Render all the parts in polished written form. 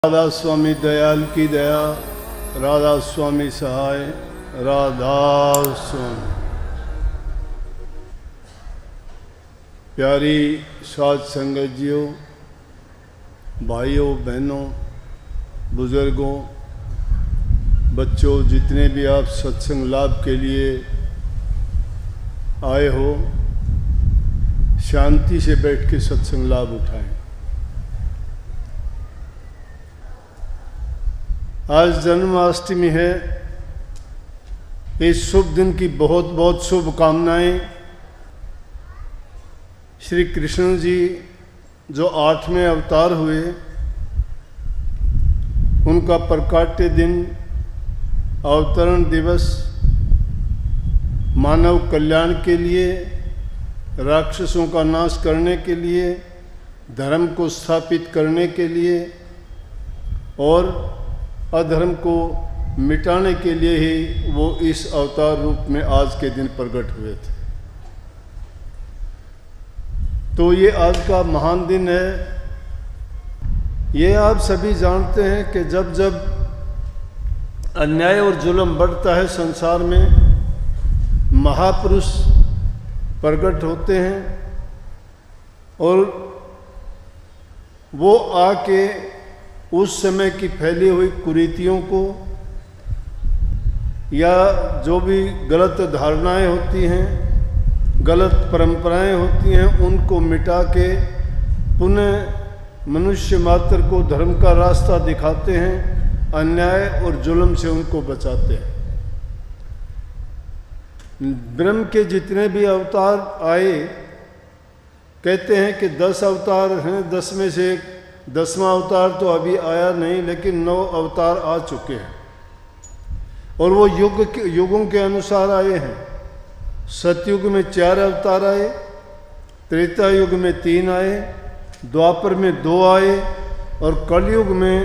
राधा स्वामी दयाल की दया, राधा स्वामी सहाय, राधा स्वामी। प्यारी साध संगत जियों, भाइयों बहनों, बुजुर्गों, बच्चों, जितने भी आप सत्संग लाभ के लिए आए हो, शांति से बैठ के सत्संग लाभ उठाएं। आज जन्माष्टमी है। इस शुभ दिन की बहुत बहुत शुभकामनाएं। श्री कृष्ण जी जो 8वें अवतार हुए, उनका प्रकाट्य दिन, अवतरण दिवस मानव कल्याण के लिए, राक्षसों का नाश करने के लिए, धर्म को स्थापित करने के लिए और अधर्म को मिटाने के लिए ही वो इस अवतार रूप में आज के दिन प्रकट हुए थे। तो ये आज का महान दिन है। ये आप सभी जानते हैं कि जब जब अन्याय और जुल्म बढ़ता है संसार में, महापुरुष प्रकट होते हैं और वो आके उस समय की फैली हुई कुरीतियों को या जो भी गलत धारणाएं होती हैं, गलत परंपराएं होती हैं, उनको मिटा के पुनः मनुष्य मात्र को धर्म का रास्ता दिखाते हैं, अन्याय और जुल्म से उनको बचाते हैं। ब्रह्म के जितने भी अवतार आए, कहते हैं कि 10 अवतार हैं, 10 में से 10वां अवतार तो अभी आया नहीं, लेकिन 9 अवतार आ चुके हैं और वो युगों के अनुसार आए हैं। सतयुग में 4 अवतार आए, त्रेता युग में 3 आए, द्वापर में 2 आए और कलयुग में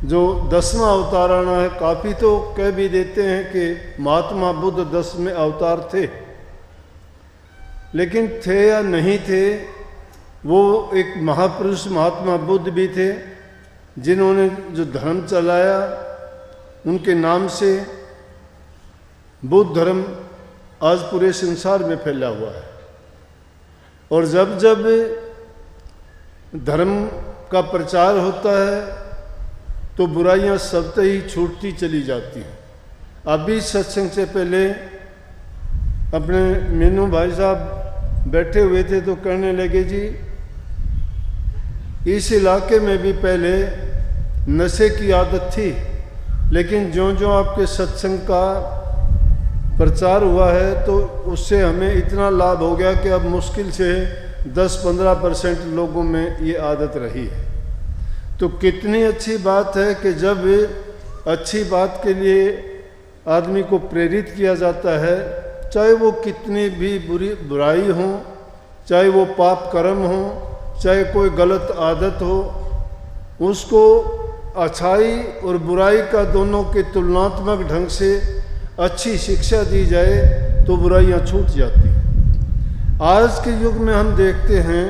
जो 10वां अवतार आना है। काफ़ी तो कह भी देते हैं कि महात्मा बुद्ध 10वें अवतार थे, लेकिन थे या नहीं थे, वो एक महापुरुष महात्मा बुद्ध भी थे जिन्होंने जो धर्म चलाया, उनके नाम से बुद्ध धर्म आज पूरे संसार में फैला हुआ है। और जब जब धर्म का प्रचार होता है तो बुराइयां सबसे ही छूटती चली जाती हैं। अभी सत्संग से पहले अपने मीनू भाई साहब बैठे हुए थे तो कहने लगे, जी इस इलाके में भी पहले नशे की आदत थी, लेकिन जो जो आपके सत्संग का प्रचार हुआ है तो उससे हमें इतना लाभ हो गया कि अब मुश्किल से 10-15% लोगों में ये आदत रही है। तो कितनी अच्छी बात है कि जब अच्छी बात के लिए आदमी को प्रेरित किया जाता है, चाहे वो कितनी भी बुराई हो, चाहे वो पाप कर्म हो, चाहे कोई गलत आदत हो, उसको अच्छाई और बुराई का दोनों के तुलनात्मक ढंग से अच्छी शिक्षा दी जाए तो बुराइयां छूट जाती हैं। आज के युग में हम देखते हैं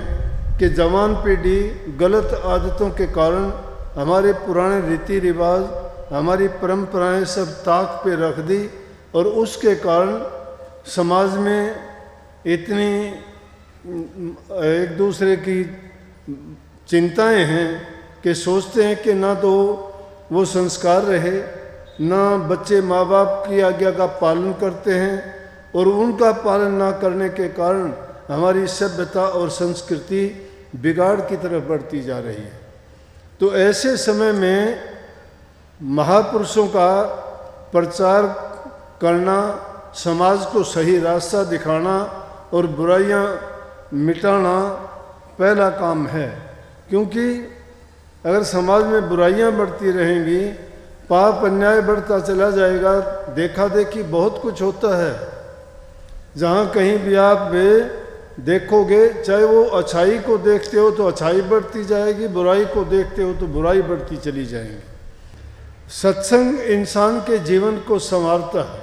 कि जवान पीढ़ी गलत आदतों के कारण हमारे पुराने रीति रिवाज, हमारी परंपराएं सब ताक पे रख दी और उसके कारण समाज में इतनी एक दूसरे की चिंताएं हैं कि सोचते हैं कि ना तो वो संस्कार रहे, ना बच्चे माँ बाप की आज्ञा का पालन करते हैं और उनका पालन ना करने के कारण हमारी सभ्यता और संस्कृति बिगाड़ की तरफ बढ़ती जा रही है। तो ऐसे समय में महापुरुषों का प्रचार करना, समाज को सही रास्ता दिखाना और बुराइयां मिटाना पहला काम है। क्योंकि अगर समाज में बुराइयां बढ़ती रहेंगी, पाप अन्याय बढ़ता चला जाएगा। देखा देखी बहुत कुछ होता है, जहाँ कहीं भी आप देखोगे, चाहे वो अच्छाई को देखते हो तो अच्छाई बढ़ती जाएगी, बुराई को देखते हो तो बुराई बढ़ती चली जाएगी। सत्संग इंसान के जीवन को संवारता है,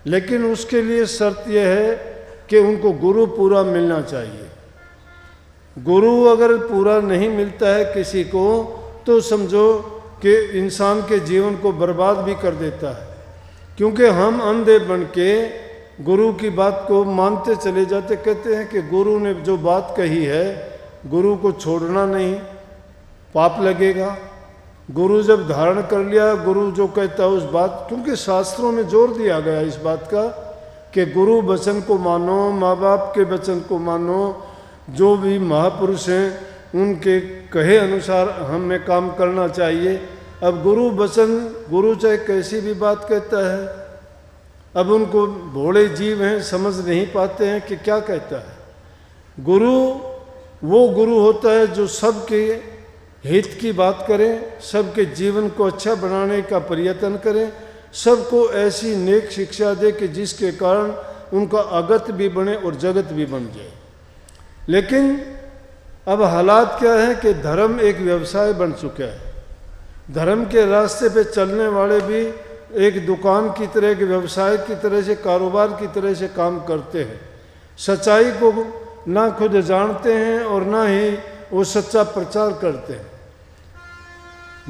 लेकिन उसके लिए शर्त यह है कि उनको गुरु पूरा मिलना चाहिए। गुरु अगर पूरा नहीं मिलता है किसी को तो समझो कि इंसान के जीवन को बर्बाद भी कर देता है, क्योंकि हम अंधे बन के गुरु की बात को मानते चले जाते। कहते हैं कि गुरु ने जो बात कही है, गुरु को छोड़ना नहीं, पाप लगेगा। गुरु जब धारण कर लिया, गुरु जो कहता है उस बात, क्योंकि शास्त्रों में जोर दिया गया इस बात का कि गुरु वचन को मानो, माँ बाप के वचन को मानो, जो भी महापुरुष हैं उनके कहे अनुसार हमें काम करना चाहिए। अब गुरु वचन, गुरु चाहे कैसी भी बात कहता है, अब उनको भोले जीव हैं, समझ नहीं पाते हैं कि क्या कहता है। गुरु वो गुरु होता है जो सबके हित की बात करें, सबके जीवन को अच्छा बनाने का प्रयत्न करें, सबको ऐसी नेक शिक्षा दे कि जिसके कारण उनका अगत भी बने और जगत भी बन जाए। लेकिन अब हालात क्या है कि धर्म एक व्यवसाय बन चुका है। धर्म के रास्ते पे चलने वाले भी एक दुकान की तरह, एक व्यवसाय की तरह से, कारोबार की तरह से काम करते हैं। सच्चाई को ना खुद जानते हैं और ना ही वो सच्चा प्रचार करते हैं।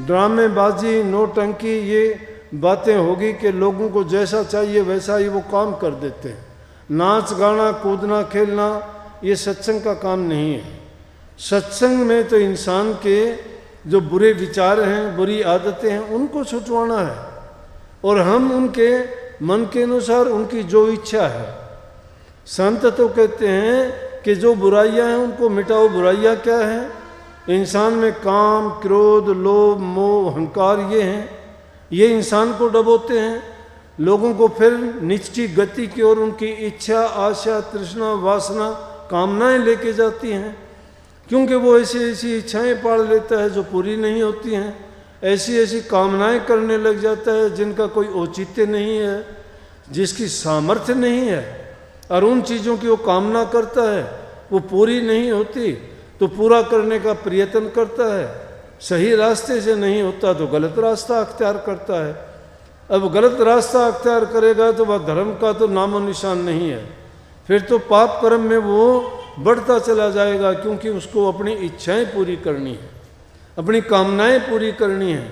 ड्रामेबाजी, नौटंकी, ये बातें होगी कि लोगों को जैसा चाहिए वैसा ही वो काम कर देते हैं। नाच गाना, कूदना, खेलना, ये सत्संग का काम नहीं है। सत्संग में तो इंसान के जो बुरे विचार हैं, बुरी आदतें हैं, उनको छुटवाना है, और हम उनके मन के अनुसार उनकी जो इच्छा है। संत तो कहते हैं कि जो बुराइयां हैं उनको मिटाओ। बुराइयां क्या हैं? इंसान में काम, क्रोध, लोभ, मोह, अहंकार ये हैं, ये इंसान को डबोते हैं, लोगों को फिर निश्चित गति की ओर उनकी इच्छा, आशा, तृष्णा, वासना, कामनाएं लेके जाती हैं, क्योंकि वो ऐसी ऐसी इच्छाएं पाल लेता है जो पूरी नहीं होती हैं, ऐसी ऐसी कामनाएं करने लग जाता है जिनका कोई औचित्य नहीं है, जिसकी सामर्थ्य नहीं है, और उन चीज़ों की वो कामना करता है, वो पूरी नहीं होती तो पूरा करने का प्रयत्न करता है। सही रास्ते से नहीं होता तो गलत रास्ता अख्तियार करता है। अब गलत रास्ता अख्तियार करेगा तो वह धर्म का तो नामो निशान नहीं है, फिर तो पाप कर्म में वो बढ़ता चला जाएगा, क्योंकि उसको अपनी इच्छाएं पूरी करनी है, अपनी कामनाएं पूरी करनी है।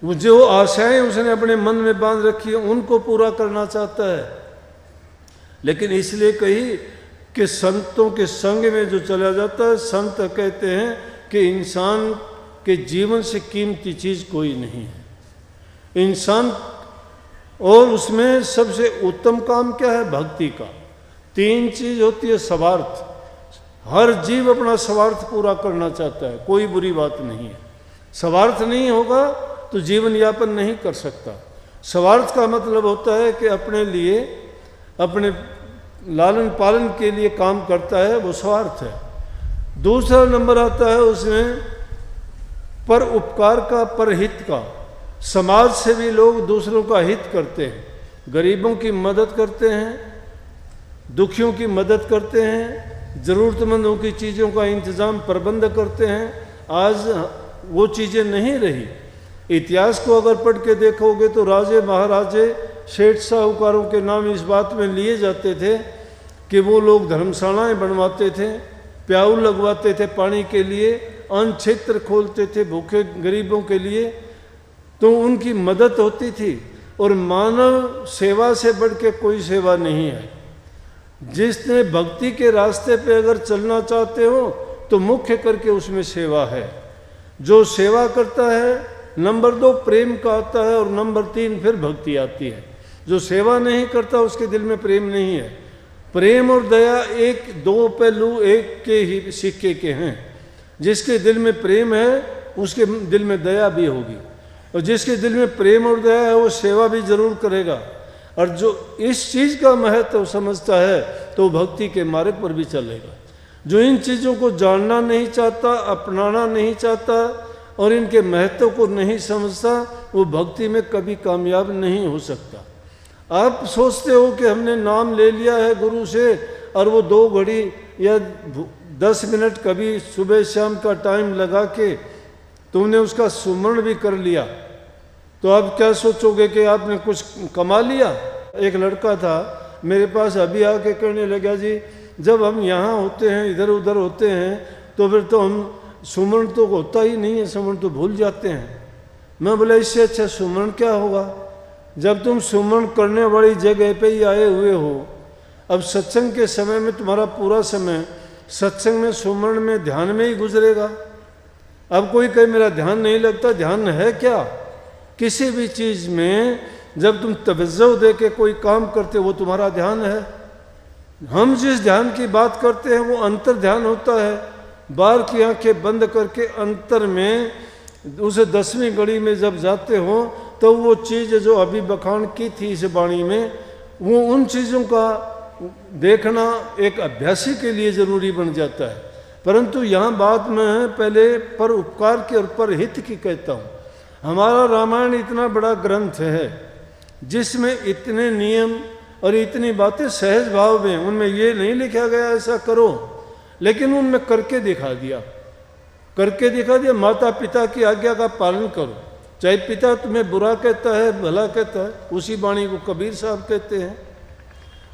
वो जो आशाएं उसने अपने मन में बांध रखी है उनको पूरा करना चाहता है। लेकिन इसलिए कही कि संतों के संग में जो चला जाता है, संत कहते हैं कि इंसान के जीवन से कीमती चीज़ कोई नहीं है। इंसान, और उसमें सबसे उत्तम काम क्या है? भक्ति का। 3 चीज़ होती है स्वार्थ। हर जीव अपना स्वार्थ पूरा करना चाहता है, कोई बुरी बात नहीं है। स्वार्थ नहीं होगा तो जीवन यापन नहीं कर सकता। स्वार्थ का मतलब होता है कि अपने लिए, अपने लालन पालन के लिए काम करता है, वो स्वार्थ है। दूसरा नंबर आता है उसमें पर उपकार का, पर हित का। समाज से भी लोग दूसरों का हित करते हैं, गरीबों की मदद करते हैं, दुखियों की मदद करते हैं, ज़रूरतमंदों की चीज़ों का इंतज़ाम, प्रबंध करते हैं। आज वो चीज़ें नहीं रही। इतिहास को अगर पढ़ के देखोगे तो राजे महाराजे, सेठ साहूकारों के नाम इस बात में लिए जाते थे कि वो लोग धर्मशालाएं बनवाते थे, प्याऊ लगवाते थे पानी के लिए, अन्न क्षेत्र खोलते थे भूखे गरीबों के लिए, तो उनकी मदद होती थी। और मानव सेवा से बढ़ के कोई सेवा नहीं है। जिसने भक्ति के रास्ते पे अगर चलना चाहते हो तो मुख्य करके उसमें सेवा है। जो सेवा करता है, नंबर 2 प्रेम का आता है, और नंबर 3 फिर भक्ति आती है। जो सेवा नहीं करता उसके दिल में प्रेम नहीं है। प्रेम और दया एक, 2 पहलू एक के ही सिक्के के हैं। जिसके दिल में प्रेम है उसके दिल में दया भी होगी, और जिसके दिल में प्रेम और दया है वो सेवा भी जरूर करेगा। और जो इस चीज़ का महत्व समझता है तो भक्ति के मार्ग पर भी चलेगा। जो इन चीज़ों को जानना नहीं चाहता, अपनाना नहीं चाहता और इनके महत्व को नहीं समझता, वो भक्ति में कभी कामयाब नहीं हो सकता। आप सोचते हो कि हमने नाम ले लिया है गुरु से और वो 2 घड़ी या 10 मिनट कभी सुबह शाम का टाइम लगा के तुमने उसका सुमरण भी कर लिया, तो आप क्या सोचोगे कि आपने कुछ कमा लिया। एक लड़का था मेरे पास, अभी आके कहने लगा, जी जब हम यहाँ होते हैं, इधर उधर होते हैं, तो फिर तो हम सुमरण तो होता ही नहीं है, सुमरण तो भूल जाते हैं। मैं बोला इससे अच्छा सुमरण क्या होगा? जब तुम सुमरण करने वाली जगह पे ही आए हुए हो, अब सत्संग के समय में तुम्हारा पूरा समय सत्संग में सुमरण में ध्यान में ही गुजरेगा। अब कोई कहे मेरा ध्यान नहीं लगता, ध्यान है क्या? किसी भी चीज़ में जब तुम तवज्जो दे के कोई काम करते हो वो तुम्हारा ध्यान है। हम जिस ध्यान की बात करते हैं वो अंतर ध्यान होता है। बाहर की आंखें बंद करके अंतर में उस 10वीं घड़ी में जब जाते हो तो वो चीज़ जो अभी बखान की थी इस वाणी में, वो उन चीज़ों का देखना एक अभ्यासी के लिए ज़रूरी बन जाता है। परंतु यहाँ बात मैं पहले पर उपकार की और पर हित की कहता हूँ। हमारा रामायण इतना बड़ा ग्रंथ है जिसमें इतने नियम और इतनी बातें सहज भाव में, उनमें ये नहीं लिखा गया ऐसा करो, लेकिन उनमें करके दिखा दिया, करके दिखा दिया। माता पिता की आज्ञा का पालन करो, चाहे पिता तुम्हें बुरा कहता है भला कहता है, उसी वाणी को कबीर साहब कहते हैं।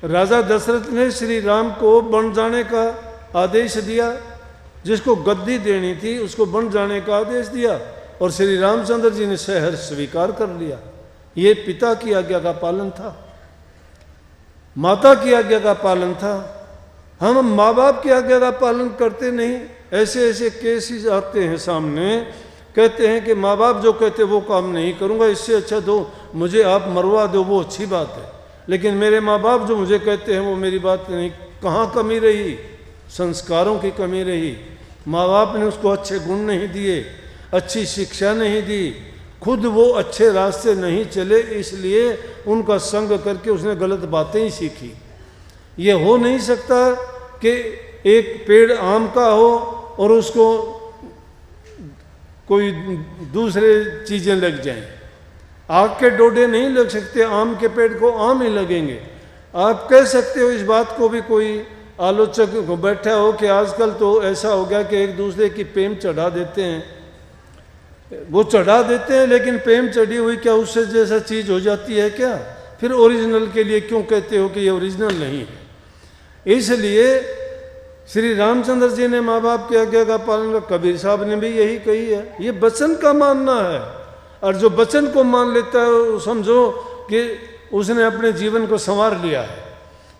राजा दशरथ ने श्री राम को बन जाने का आदेश दिया, जिसको गद्दी देनी थी उसको बन जाने का आदेश दिया, और श्री रामचंद्र जी ने सहर्ष स्वीकार कर लिया। ये पिता की आज्ञा का पालन था, माता की आज्ञा का पालन था। हम माँ बाप की आज्ञा का पालन करते नहीं। ऐसे ऐसे केसेस आते हैं सामने, कहते हैं कि माँ बाप जो कहते वो काम नहीं करूँगा, इससे अच्छा दो मुझे आप मरवा दो, वो अच्छी बात है, लेकिन मेरे माँ बाप जो मुझे कहते हैं वो मेरी बात नहीं। कहाँ कमी रही? संस्कारों की कमी रही। माँ बाप ने उसको अच्छे गुण नहीं दिए, अच्छी शिक्षा नहीं दी, खुद वो अच्छे रास्ते नहीं चले, इसलिए उनका संग करके उसने गलत बातें ही सीखी। ये हो नहीं सकता कि एक पेड़ आम का हो और उसको कोई दूसरे चीज़ें लग जाएं। आग के डोडे नहीं लग सकते, आम के पेड़ को आम ही लगेंगे। आप कह सकते हो इस बात को भी कोई आलोचक बैठा हो कि आजकल तो ऐसा हो गया कि एक दूसरे की प्रेम चढ़ा देते हैं, वो चढ़ा देते हैं, लेकिन प्रेम चढ़ी हुई क्या उससे जैसा चीज़ हो जाती है क्या? फिर ओरिजिनल के लिए क्यों कहते हो कि ये ओरिजिनल नहीं है? इसलिए श्री रामचंद्र जी ने माँ बाप की आज्ञा का पालन किया, कबीर साहब ने भी यही कही है। ये वचन का मानना है, और जो वचन को मान लेता है समझो कि उसने अपने जीवन को संवार लिया है।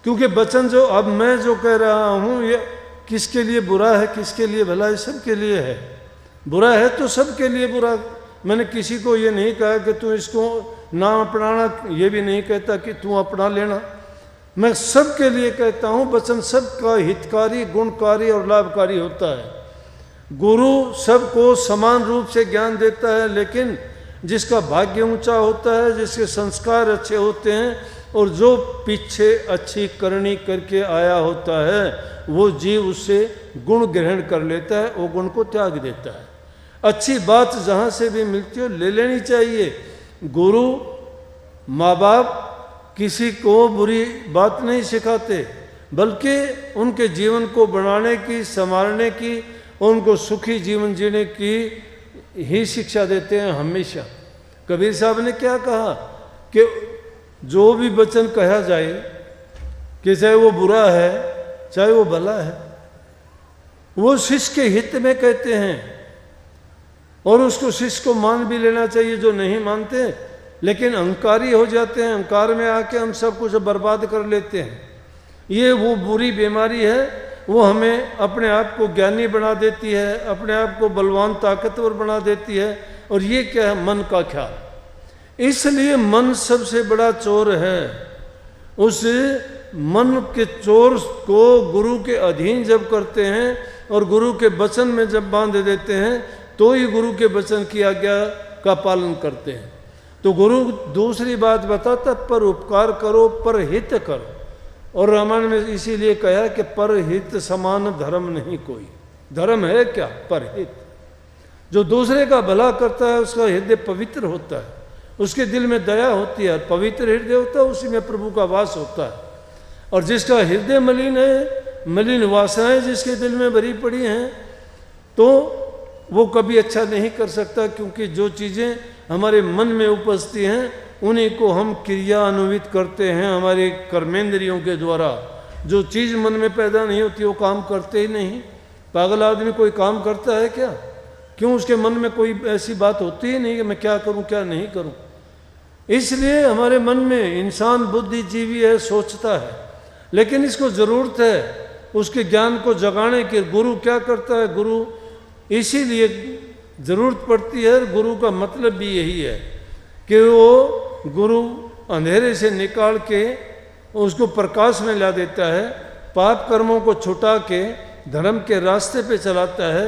क्योंकि वचन जो अब मैं जो कह रहा हूँ ये किसके लिए बुरा है किसके लिए भला है, सबके लिए है। बुरा है तो सबके लिए बुरा। मैंने किसी को ये नहीं कहा कि तू इसको ना अपनाना, ये भी नहीं कहता कि तू अपना लेना। मैं सबके लिए कहता हूँ वचन सबका हितकारी, गुणकारी और लाभकारी होता है। गुरु सबको समान रूप से ज्ञान देता है, लेकिन जिसका भाग्य ऊंचा होता है, जिसके संस्कार अच्छे होते हैं और जो पीछे अच्छी करनी करके आया होता है, वो जीव उससे गुण ग्रहण कर लेता है, वो गुण को त्याग देता है। अच्छी बात जहाँ से भी मिलती हो ले लेनी चाहिए। गुरु माँ बाप किसी को बुरी बात नहीं सिखाते, बल्कि उनके जीवन को बनाने की, संवारने की, उनको सुखी जीवन जीने की ही शिक्षा देते हैं हमेशा। कबीर साहब ने क्या कहा कि जो भी वचन कहा जाए कि चाहे वो बुरा है चाहे वो भला है, वो शिष्य के हित में कहते हैं, और उसको शिष्य को मान भी लेना चाहिए। जो नहीं मानते लेकिन अहंकारी हो जाते हैं, अहंकार में आके हम सब कुछ बर्बाद कर लेते हैं। ये वो बुरी बीमारी है, वो हमें अपने आप को ज्ञानी बना देती है, अपने आप को बलवान ताकतवर बना देती है। और ये क्या है? मन का ख्याल। इसलिए मन सबसे बड़ा चोर है। उस मन के चोर को गुरु के अधीन जब करते हैं और गुरु के वचन में जब बांध देते हैं तो ही गुरु के वचन की आज्ञा का पालन करते हैं। तो गुरु दूसरी बात बताता, पर उपकार करो, पर हित करो। और रामायण में इसीलिए कहा कि पर हित समान धर्म नहीं कोई। धर्म है क्या? पर हित। जो दूसरे का भला करता है उसका हृदय पवित्र होता है, उसके दिल में दया होती है, पवित्र हृदय होता है, उसी में प्रभु का वास होता है। और जिसका हृदय मलिन है, मलिन वासनाएं जिसके दिल में भरी पड़ी हैं, तो वो कभी अच्छा नहीं कर सकता। क्योंकि जो चीज़ें हमारे मन में उपजती हैं उन्हीं को हम क्रियान्वित करते हैं हमारे कर्मेंद्रियों के द्वारा। जो चीज़ मन में पैदा नहीं होती वो काम करते ही नहीं। पागल आदमी कोई काम करता है क्या? क्यों उसके मन में कोई ऐसी बात होती ही नहीं कि मैं क्या करूं क्या नहीं करूं। इसलिए हमारे मन में इंसान बुद्धिजीवी है, सोचता है, लेकिन इसको ज़रूरत है उसके ज्ञान को जगाने की। गुरु क्या करता है, गुरु इसीलिए ज़रूरत पड़ती है, गुरु का मतलब भी यही है कि वो गुरु अंधेरे से निकाल के उसको प्रकाश में ला देता है, पाप कर्मों को छुटा के धर्म के रास्ते पे चलाता है,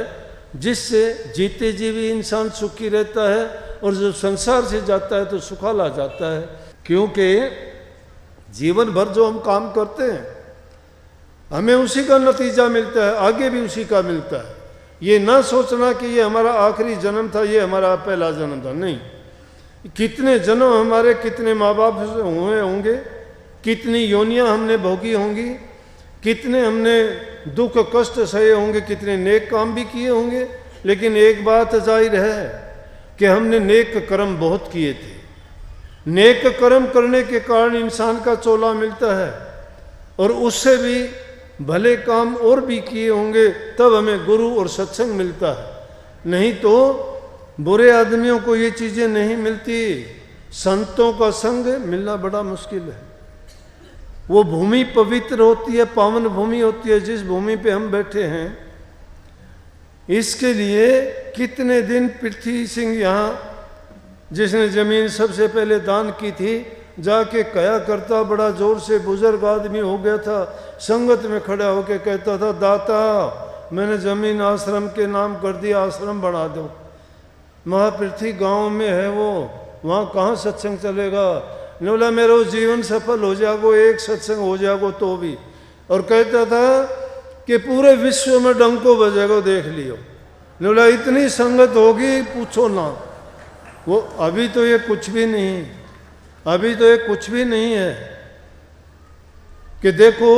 जिससे जीते जी भी इंसान सुखी रहता है और जब संसार से जाता है तो सुखाला जाता है। क्योंकि जीवन भर जो हम काम करते हैं हमें उसी का नतीजा मिलता है, आगे भी उसी का मिलता है। ये ना सोचना कि ये हमारा आखिरी जन्म था, ये हमारा पहला जन्म था, नहीं। कितने जन्म हमारे, कितने माँ बाप हुए होंगे, कितनी योनियां हमने भोगी होंगी, कितने हमने दुख कष्ट सहे होंगे, कितने नेक काम भी किए होंगे। लेकिन एक बात जाहिर है कि हमने नेक कर्म बहुत किए थे। नेक कर्म करने के कारण इंसान का चोला मिलता है, और उससे भी भले काम और भी किए होंगे तब हमें गुरु और सत्संग मिलता है। नहीं तो बुरे आदमियों को ये चीज़ें नहीं मिलती। संतों का संग मिलना बड़ा मुश्किल है। वो भूमि पवित्र होती है, पावन भूमि होती है जिस भूमि पे हम बैठे हैं। इसके लिए कितने दिन पृथ्वी सिंह यहाँ, जिसने जमीन सबसे पहले दान की थी, जाके कहा करता, बड़ा जोर से, बुजुर्ग आदमी हो गया था, संगत में खड़ा होके कहता था, दाता मैंने जमीन आश्रम के नाम कर दिया, आश्रम बना दो। महापृथ्वी गांव में है वो, वहाँ कहाँ सत्संग चलेगा। ने बोला मेरा जीवन सफल हो जाएगो, एक सत्संग हो जाएगो तो भी। और कहता था कि पूरे विश्व में डंको बजेगो, देख लियो। ने बोला इतनी संगत होगी पूछो ना। वो अभी तो ये कुछ भी नहीं, अभी तो ये कुछ भी नहीं है कि देखो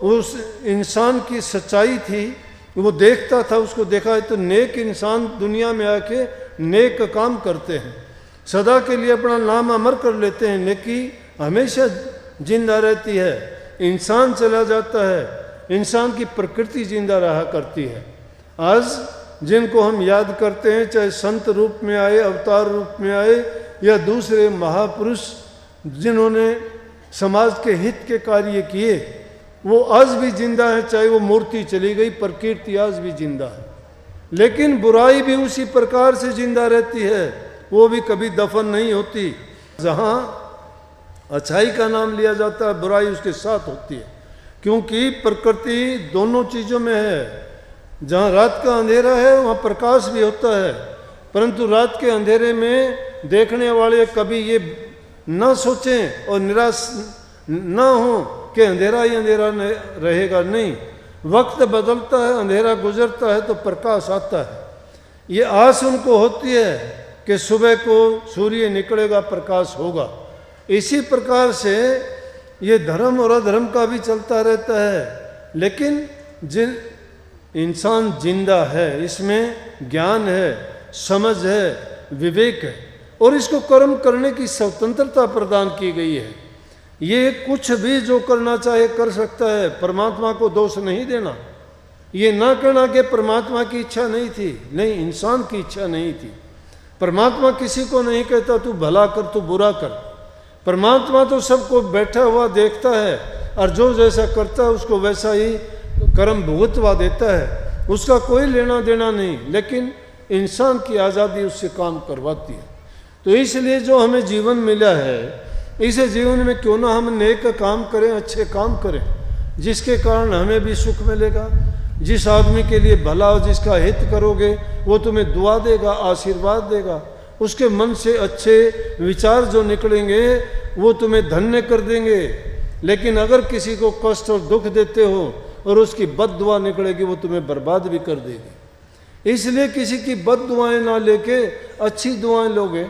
उस इंसान की सच्चाई थी, वो देखता था, उसको देखा है तो नेक इंसान दुनिया में आके नेक काम करते हैं, सदा के लिए अपना नाम अमर कर लेते हैं, नेकी हमेशा जिंदा रहती है। इंसान चला जाता है, इंसान की प्रकृति जिंदा रहा करती है। आज जिनको हम याद करते हैं, चाहे संत रूप में आए, अवतार रूप में आए, या दूसरे महापुरुष जिन्होंने समाज के हित के कार्य किए, वो आज भी जिंदा है। चाहे वो मूर्ति चली गई, प्रकृति आज भी जिंदा है। लेकिन बुराई भी उसी प्रकार से जिंदा रहती है, वो भी कभी दफन नहीं होती। जहाँ अच्छाई का नाम लिया जाता है, बुराई उसके साथ होती है, क्योंकि प्रकृति दोनों चीज़ों में है। जहाँ रात का अंधेरा है वहाँ प्रकाश भी होता है, परंतु रात के अंधेरे में देखने वाले कभी ये ना सोचें और निराश ना हो कि अंधेरा ही अंधेरा रहेगा। नहीं, वक्त बदलता है, अंधेरा गुजरता है तो प्रकाश आता है। ये आस उनको होती है कि सुबह को सूर्य निकलेगा, प्रकाश होगा। इसी प्रकार से ये धर्म और अधर्म का भी चलता रहता है। लेकिन जिन इंसान जिंदा है, इसमें ज्ञान है, समझ है, विवेक है, और इसको कर्म करने की स्वतंत्रता प्रदान की गई है। ये कुछ भी जो करना चाहे कर सकता है, परमात्मा को दोष नहीं देना। ये ना कहना कि परमात्मा की इच्छा नहीं थी, नहीं, इंसान की इच्छा नहीं थी। परमात्मा किसी को नहीं कहता तू भला कर, तू बुरा कर। परमात्मा तो सबको बैठा हुआ देखता है, और जो जैसा करता है उसको वैसा ही कर्म भुगतवा देता है, उसका कोई लेना देना नहीं। लेकिन इंसान की आज़ादी उससे काम करवाती है। तो इसलिए जो हमें जीवन मिला है, इसे जीवन में क्यों ना हम नेक काम करें, अच्छे काम करें, जिसके कारण हमें भी सुख मिलेगा। जिस आदमी के लिए भला, जिसका हित करोगे, वो तुम्हें दुआ देगा, आशीर्वाद देगा। उसके मन से अच्छे विचार जो निकलेंगे वो तुम्हें धन्य कर देंगे। लेकिन अगर किसी को कष्ट और दुख देते हो और उसकी बद दुआ निकलेगी, वो तुम्हें बर्बाद भी कर देगी। इसलिए किसी की बद दुआएं ना लेके अच्छी दुआएं लोगे।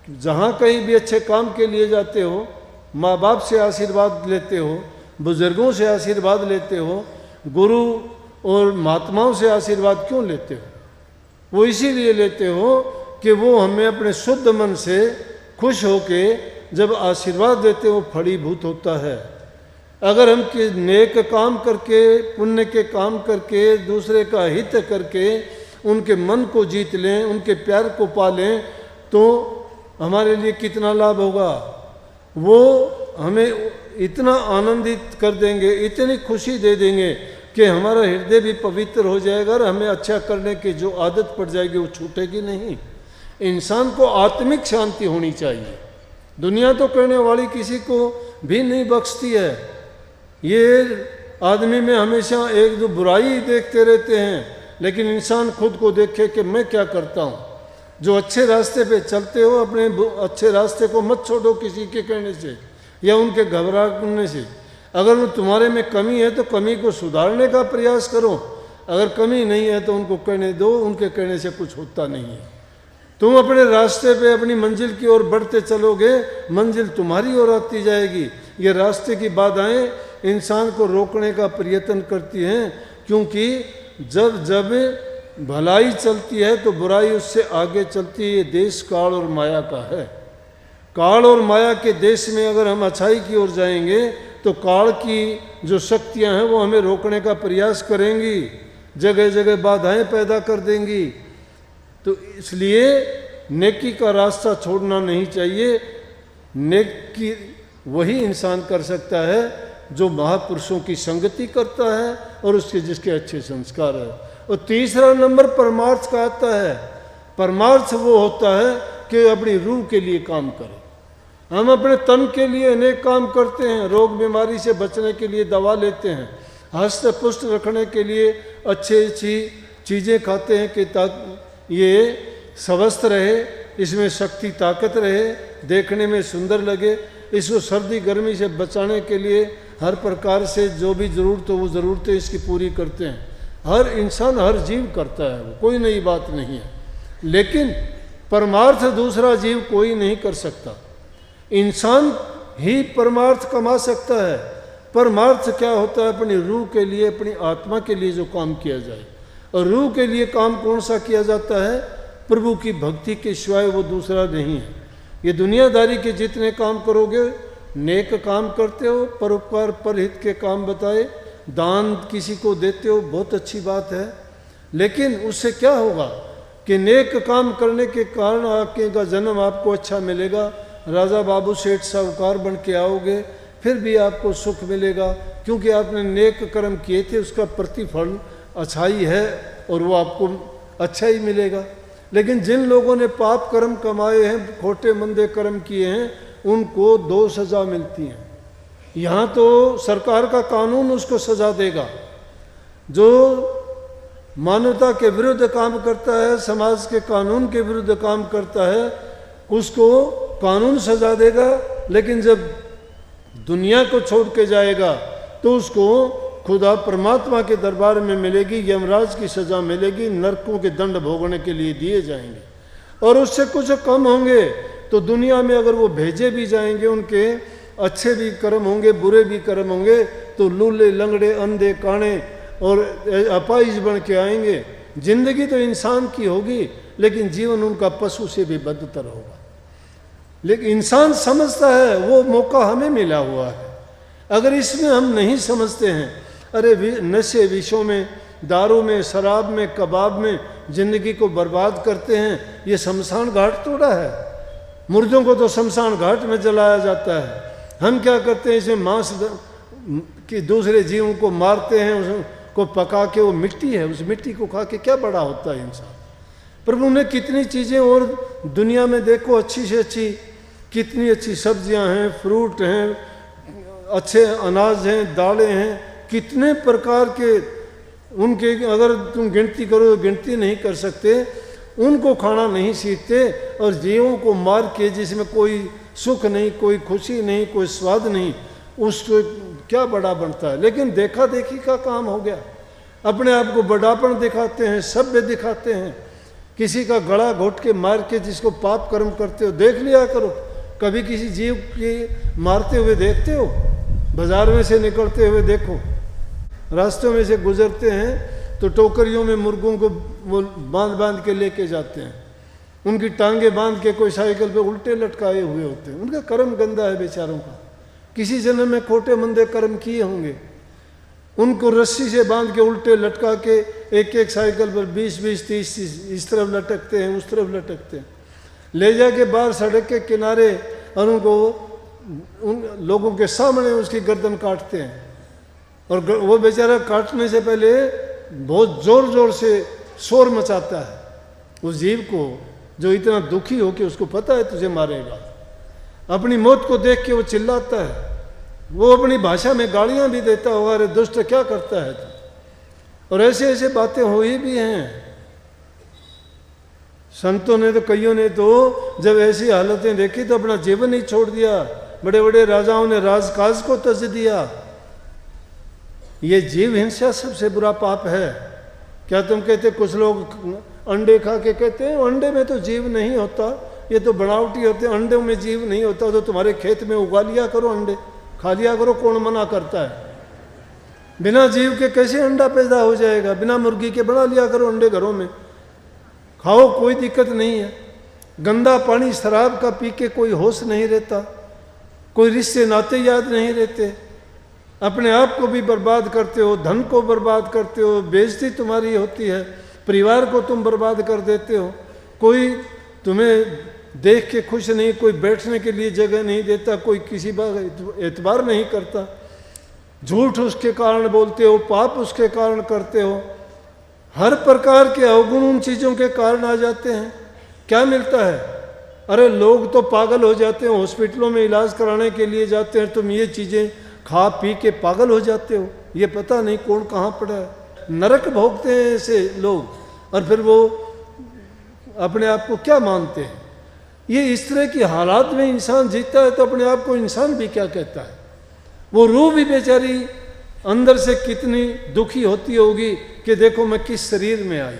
जहाँ कहीं भी अच्छे काम के लिए जाते हो, माँ बाप से आशीर्वाद लेते हो, बुजुर्गों से आशीर्वाद लेते हो, गुरु और महात्माओं से आशीर्वाद क्यों लेते हो? वो इसीलिए लेते हो कि वो हमें अपने शुद्ध मन से खुश होके जब आशीर्वाद देते हो, फलीभूत होता है। अगर हम नेक काम करके, पुण्य के काम करके, दूसरे का हित करके उनके मन को जीत लें, उनके प्यार को पालें, तो हमारे लिए कितना लाभ होगा। वो हमें इतना आनंदित कर देंगे, इतनी खुशी दे देंगे कि हमारा हृदय भी पवित्र हो जाएगा और हमें अच्छा करने की जो आदत पड़ जाएगी वो छूटेगी नहीं। इंसान को आत्मिक शांति होनी चाहिए। दुनिया तो करने वाली किसी को भी नहीं बख्शती है। ये आदमी में हमेशा एक दो बुराई देखते रहते हैं, लेकिन इंसान खुद को देखे कि मैं क्या करता हूँ। जो अच्छे रास्ते पे चलते हो, अपने अच्छे रास्ते को मत छोड़ो किसी के कहने से या उनके घबराने से। अगर तुम्हारे में कमी है तो कमी को सुधारने का प्रयास करो, अगर कमी नहीं है तो उनको कहने दो, उनके कहने से कुछ होता नहीं है। तुम अपने रास्ते पे अपनी मंजिल की ओर बढ़ते चलोगे, मंजिल तुम्हारी ओर आती जाएगी। ये रास्ते की बाधाएं इंसान को रोकने का प्रयत्न करती हैं, क्योंकि जब जब भलाई चलती है तो बुराई उससे आगे चलती है। ये देश काल और माया का है। काल और माया के देश में अगर हम अच्छाई की ओर जाएंगे तो काल की जो शक्तियां हैं वो हमें रोकने का प्रयास करेंगी, जगह जगह बाधाएं पैदा कर देंगी। तो इसलिए नेकी का रास्ता छोड़ना नहीं चाहिए। नेकी वही इंसान कर सकता है जो महापुरुषों की संगति करता है और उसके जिसके अच्छे संस्कार है। और तीसरा नंबर परमार्थ का आता है। परमार्थ वो होता है कि अपनी रूह के लिए काम करें। हम अपने तन के लिए अनेक काम करते हैं, रोग बीमारी से बचने के लिए दवा लेते हैं, हस्त पुष्ट रखने के लिए अच्छी चीज़ें खाते हैं कि ये स्वस्थ रहे, इसमें शक्ति ताकत रहे, देखने में सुंदर लगे। इसको सर्दी गर्मी से बचाने के लिए हर प्रकार से जो भी ज़रूरत हो वो ज़रूरतें इसकी पूरी करते हैं। हर इंसान हर जीव करता है, वो कोई नई बात नहीं है। लेकिन परमार्थ दूसरा जीव कोई नहीं कर सकता। इंसान ही परमार्थ कमा सकता है। परमार्थ क्या होता है? अपनी रूह के लिए, अपनी आत्मा के लिए जो काम किया जाए। और रूह के लिए काम कौन सा किया जाता है? प्रभु की भक्ति के सिवाय वो दूसरा नहीं है। ये दुनियादारी के जितने काम करोगे, नेक काम करते हो, परोपकार परहित के काम बताए, दान किसी को देते हो, बहुत अच्छी बात है। लेकिन उससे क्या होगा कि नेक काम करने के कारण आपके जन्म आपको अच्छा मिलेगा, राजा बाबू सेठ साहूकार बन के आओगे, फिर भी आपको सुख मिलेगा, क्योंकि आपने नेक कर्म किए थे, उसका प्रतिफल अच्छाई है और वो आपको अच्छा ही मिलेगा। लेकिन जिन लोगों ने पाप कर्म कमाए हैं, खोटे मंदे कर्म किए हैं, उनको 2 सज़ा मिलती हैं। यहाँ तो सरकार का कानून उसको सज़ा देगा। जो मानवता के विरुद्ध काम करता है, समाज के कानून के विरुद्ध काम करता है, उसको कानून सज़ा देगा। लेकिन जब दुनिया को छोड़ के जाएगा तो उसको खुदा परमात्मा के दरबार में मिलेगी, यमराज की सज़ा मिलेगी, नरकों के दंड भोगने के लिए दिए जाएंगे। और उससे कुछ कम होंगे तो दुनिया में अगर वो भेजे भी जाएंगे, उनके अच्छे भी कर्म होंगे, बुरे भी कर्म होंगे, तो लूले लंगड़े अंधे काणे और अपाहिज बन के आएंगे। जिंदगी तो इंसान की होगी, लेकिन जीवन उनका पशु से भी बदतर होगा। लेकिन इंसान समझता है वो मौका हमें मिला हुआ है। अगर इसमें हम नहीं समझते हैं, अरे नशे विषयों में, दारू में, शराब में, कबाब में जिंदगी को बर्बाद करते हैं, ये शमशान घाट थोड़ा है। मुर्दों को तो शमशान घाट में जलाया जाता है। हम क्या करते हैं? इसमें मांस कि दूसरे जीवों को मारते हैं, उसको पका के, वो मिट्टी है, उस मिट्टी को खा के क्या बड़ा होता है इंसान। प्रभु ने कितनी चीज़ें और दुनिया में देखो, अच्छी से अच्छी कितनी अच्छी सब्जियां हैं, फ्रूट हैं, अच्छे अनाज हैं, दालें हैं, कितने प्रकार के उनके अगर तुम गिनती करो तो गिनती नहीं कर सकते। उनको खाना नहीं सीखते और जीवों को मार के, जिसमें कोई सुख नहीं, कोई खुशी नहीं, कोई स्वाद नहीं, उसको क्या बड़ा बनता है। लेकिन देखा देखी का काम हो गया। अपने आप को बड़ापन दिखाते हैं, सभ्य दिखाते हैं। किसी का गला घोट के मार के जिसको पाप कर्म करते हो, देख लिया करो। कभी किसी जीव की मारते हुए देखते हो? बाजार में से निकलते हुए देखो, रास्तों में से गुजरते हैं तो टोकरियों में मुर्गों को वो बांध बांध के लेके जाते हैं। उनकी टांगे बांध के कोई साइकिल पे उल्टे लटकाए हुए होते हैं। उनका कर्म गंदा है बेचारों का, किसी जन्म में खोटे मंदे कर्म किए होंगे। उनको रस्सी से बांध के उल्टे लटका के एक एक साइकिल पर 20-20, 30-30 इस तरफ लटकते हैं, उस तरफ लटकते हैं, ले जाके बाहर सड़क के किनारे और उनको उन लोगों के सामने उसकी गर्दन काटते हैं। और वो बेचारा काटने से पहले बहुत ज़ोर ज़ोर से शोर मचाता है उस जीव को, जो इतना दुखी हो कि उसको पता है तुझे मारेगा। अपनी मौत को देख के वो चिल्लाता है, वो अपनी भाषा में गालियां भी देता होगा, अरे दुष्ट क्या करता है तू। और ऐसे ऐसे बातें हुई भी हैं। संतों ने तो, कईयों ने तो जब ऐसी हालतें देखी तो अपना जीवन ही छोड़ दिया। बड़े बड़े राजाओं ने राजकाज को तज दिया। ये जीव हिंसा सबसे बुरा पाप है। क्या तुम कहते, कुछ लोग अंडे खा के कहते हैं अंडे में तो जीव नहीं होता, ये तो बनावटी होते, अंडों में जीव नहीं होता, तो तुम्हारे खेत में उगा लिया करो, अंडे खा लिया करो, कौन मना करता है। बिना जीव के कैसे अंडा पैदा हो जाएगा, बिना मुर्गी के बना लिया करो अंडे घरों में, खाओ, कोई दिक्कत नहीं है। गंदा पानी शराब का पी के कोई होश नहीं रहता, कोई रिश्ते नाते याद नहीं रहते, अपने आप को भी बर्बाद करते हो, धन को बर्बाद करते हो, बेइज्जती तुम्हारी होती है, परिवार को तुम बर्बाद कर देते हो, कोई तुम्हें देख के खुश नहीं, कोई बैठने के लिए जगह नहीं देता, कोई किसी बात एतबार नहीं करता, झूठ उसके कारण बोलते हो, पाप उसके कारण करते हो, हर प्रकार के अवगुण उन चीज़ों के कारण आ जाते हैं। क्या मिलता है? अरे लोग तो पागल हो जाते हैं, हॉस्पिटलों में इलाज कराने के लिए जाते हैं, तुम ये चीज़ें खा पी के पागल हो जाते हो, ये पता नहीं कौन कहाँ पड़ा है। नरक भोगते हैं ऐसे लोग, और फिर वो अपने आप को क्या मानते हैं। ये इस तरह की हालात में इंसान जीता है तो अपने आप को इंसान भी क्या कहता है। वो रूह भी बेचारी अंदर से कितनी दुखी होती होगी कि देखो मैं किस शरीर में आई,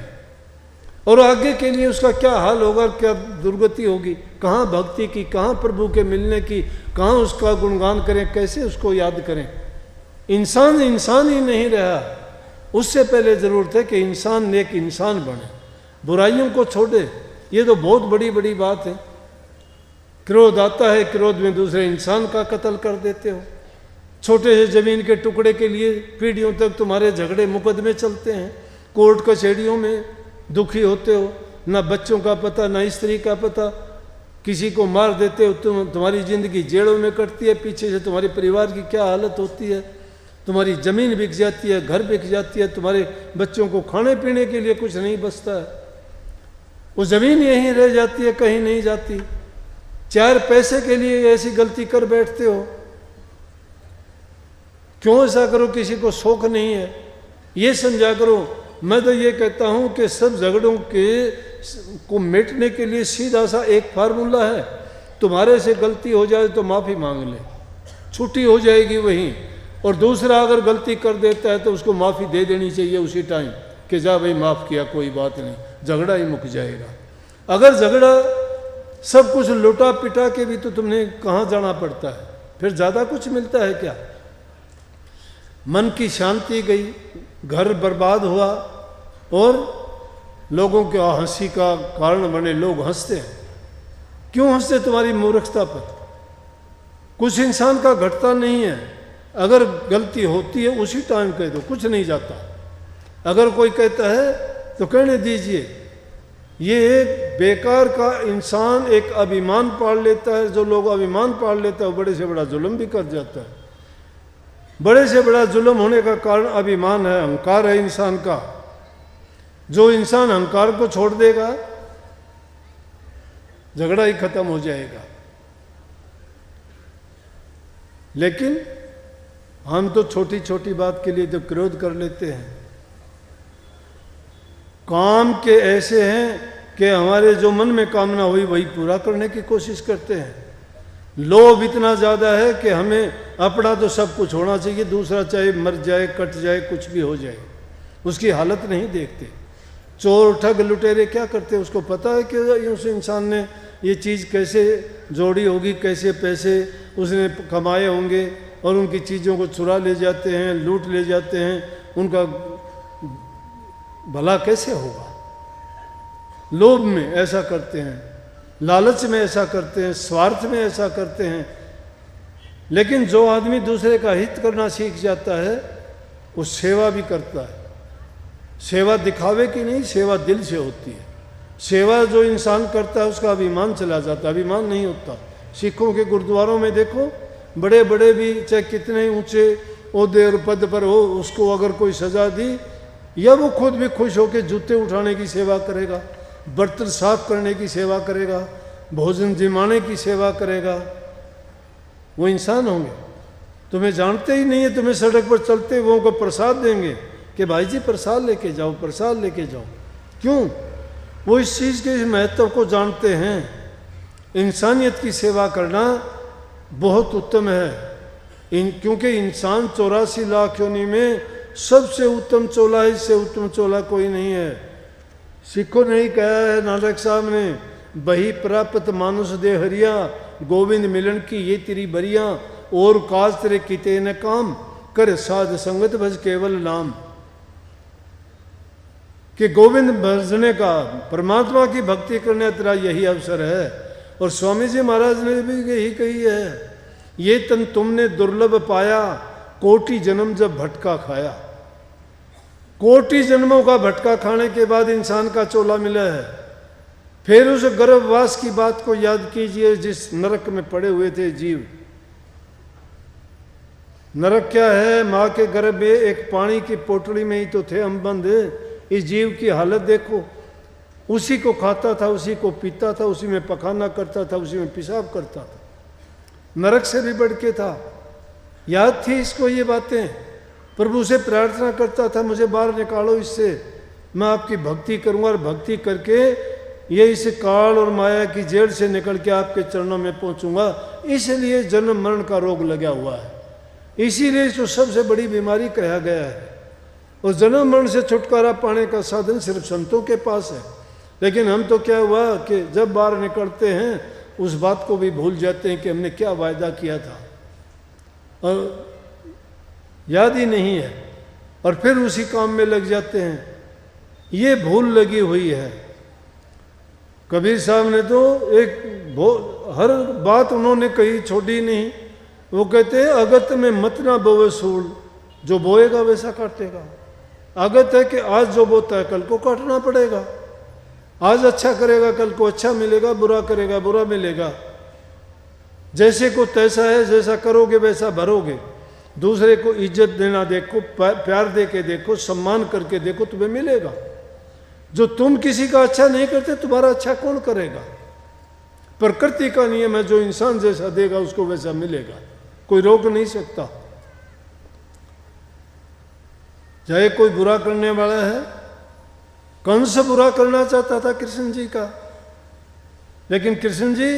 और आगे के लिए उसका क्या हाल होगा, क्या दुर्गति होगी, कहाँ भक्ति की, कहाँ प्रभु के मिलने की, कहाँ उसका गुणगान करें, कैसे उसको याद करें। इंसान इंसान ही नहीं रहा। उससे पहले ज़रूरत है कि इंसान नेक इंसान बने, बुराइयों को छोड़े। ये तो बहुत बड़ी बड़ी बात है। क्रोध आता है, क्रोध में दूसरे इंसान का कत्ल कर देते हो। छोटे से ज़मीन के टुकड़े के लिए पीढ़ियों तक तुम्हारे झगड़े मुकदमे चलते हैं, कोर्ट कचहरियों में दुखी होते हो, ना बच्चों का पता, ना स्त्री का पता, किसी को मार देते हो, तुम्हारी ज़िंदगी जेलों में कटती है, पीछे से तुम्हारे परिवार की क्या हालत होती है, तुम्हारी ज़मीन बिक जाती है, घर बिक जाती है, तुम्हारे बच्चों को खाने पीने के लिए कुछ नहीं बचता है, वो ज़मीन यहीं रह जाती है, कहीं नहीं जाती। 4 पैसे के लिए ऐसी गलती कर बैठते हो। क्यों ऐसा करो? किसी को शौक नहीं है, ये समझा करो। मैं तो ये कहता हूँ कि सब झगड़ों को मिटने के लिए सीधा सा एक फार्मूला है, तुम्हारे से गलती हो जाए तो माफ़ी मांग ले, छुट्टी हो जाएगी वहीं। और दूसरा अगर गलती कर देता है तो उसको माफ़ी दे देनी चाहिए उसी टाइम कि जा भाई माफ़ किया, कोई बात नहीं, झगड़ा ही मुक जाएगा। अगर झगड़ा सब कुछ लुटा पिटा के भी तो तुमने कहाँ जाना पड़ता है, फिर ज़्यादा कुछ मिलता है क्या? मन की शांति गई, घर बर्बाद हुआ, और लोगों के हंसी का कारण बने। लोग हंसते हैं, क्यों हंसते? तुम्हारी मूर्खता पर। कुछ इंसान का घटता नहीं है, अगर गलती होती है उसी टाइम कह दो, कुछ नहीं जाता। अगर कोई कहता है तो कहने दीजिए। ये एक बेकार का इंसान एक अभिमान पाल लेता है। जो लोग अभिमान पाल लेता है वो बड़े से बड़ा जुल्म भी कर जाता है। बड़े से बड़ा जुल्म होने का कारण अभिमान है, अहंकार है इंसान का। जो इंसान अहंकार को छोड़ देगा, झगड़ा ही खत्म हो जाएगा। लेकिन हम तो छोटी छोटी बात के लिए तो क्रोध कर लेते हैं। काम के ऐसे हैं कि हमारे जो मन में कामना हुई वही पूरा करने की कोशिश करते हैं। लोभ इतना ज़्यादा है कि हमें अपना तो सब कुछ होना चाहिए, दूसरा चाहे मर जाए, कट जाए, कुछ भी हो जाए, उसकी हालत नहीं देखते। चोर ठग लुटेरे क्या करते? उसको पता है कि उस इंसान ने ये चीज़ कैसे जोड़ी होगी, कैसे पैसे उसने कमाए होंगे, और उनकी चीज़ों को चुरा ले जाते हैं, लूट ले जाते हैं। उनका भला कैसे होगा? लोभ में ऐसा करते हैं, लालच में ऐसा करते हैं, स्वार्थ में ऐसा करते हैं। लेकिन जो आदमी दूसरे का हित करना सीख जाता है वो सेवा भी करता है। सेवा दिखावे की नहीं, सेवा दिल से होती है। सेवा जो इंसान करता है उसका अभिमान चला जाता है, अभिमान नहीं होता। सिखों के गुरुद्वारों में देखो, बड़े बड़े भी चाहे कितने ऊंचे ओहदे और पद पर हो, उसको अगर कोई सजा दी, या वो खुद भी खुश होकर जूते उठाने की सेवा करेगा, बर्तन साफ करने की सेवा करेगा, भोजन जिमाने की सेवा करेगा, वो इंसान होंगे। तुम्हें जानते ही नहीं है, तुम्हें सड़क पर चलते हुए को प्रसाद देंगे कि भाई जी प्रसाद लेके जाओ, प्रसाद लेके जाओ। क्यों? वो इस चीज़ के महत्व को जानते हैं। इंसानियत की सेवा करना बहुत उत्तम है। क्योंकि इंसान 84 लाख योनि में सबसे उत्तम चोला है, इससे उत्तम चोला कोई नहीं है। सिखों ने ही कहा है, नानक साहब ने, बही प्राप्त मानुष दे हरिया, गोविंद मिलन की ये तेरी बरिया, और काज तेरे किते न काम, कर साध संगत भज केवल नाम। कि गोविंद भजने का, परमात्मा की भक्ति करने तेरा यही अवसर है। और स्वामी जी महाराज ने भी यही कही है, ये तन तुमने दुर्लभ पाया, कोटि जन्म जब भटका खाया। कोटि जन्मों का भटका खाने के बाद इंसान का चोला मिला है। फिर उस गर्भवास की बात को याद कीजिए, जिस नरक में पड़े हुए थे जीव। नरक क्या है? माँ के गर्भ में एक पानी की पोटली में ही तो थे हम बंद। इस जीव की हालत देखो, उसी को खाता था, उसी को पीता था, उसी में पखाना करता था, उसी में पेशाब करता था। नरक से भी बढ़ के था। याद थी इसको ये बातें। प्रभु से प्रार्थना करता था, मुझे बाहर निकालो इससे, मैं आपकी भक्ति करूंगा, और भक्ति करके ये इस काल और माया की जेल से निकल के आपके चरणों में पहुंचूंगा। इसलिए जन्म मरण का रोग लगा हुआ है, इसीलिए इसको सबसे बड़ी बीमारी कहा गया है। और जन्म मरण से छुटकारा पाने का साधन सिर्फ संतों के पास है। लेकिन हम तो क्या हुआ कि जब बाहर निकलते हैं उस बात को भी भूल जाते हैं कि हमने क्या वायदा किया था, और याद ही नहीं है, और फिर उसी काम में लग जाते हैं। ये भूल लगी हुई है। कबीर साहब ने तो हर बात उन्होंने कही, छोड़ी नहीं। वो कहते हैं, अगत में मत ना बोवे सूल, जो बोएगा वैसा काटेगा। अगत है कि आज जो बोता है कल को काटना पड़ेगा। आज अच्छा करेगा कल को अच्छा मिलेगा, बुरा करेगा बुरा मिलेगा। जैसे को तैसा है, जैसा करोगे वैसा भरोगे। दूसरे को इज्जत देना देखो, प्यार दे के देखो, सम्मान करके देखो, तुम्हें मिलेगा। जो तुम किसी का अच्छा नहीं करते, तुम्हारा अच्छा कौन करेगा? प्रकृति का नियम है, जो इंसान जैसा देगा उसको वैसा मिलेगा, कोई रोक नहीं सकता। चाहे कोई बुरा करने वाला है, कंस बुरा करना चाहता था कृष्ण जी का, लेकिन कृष्ण जी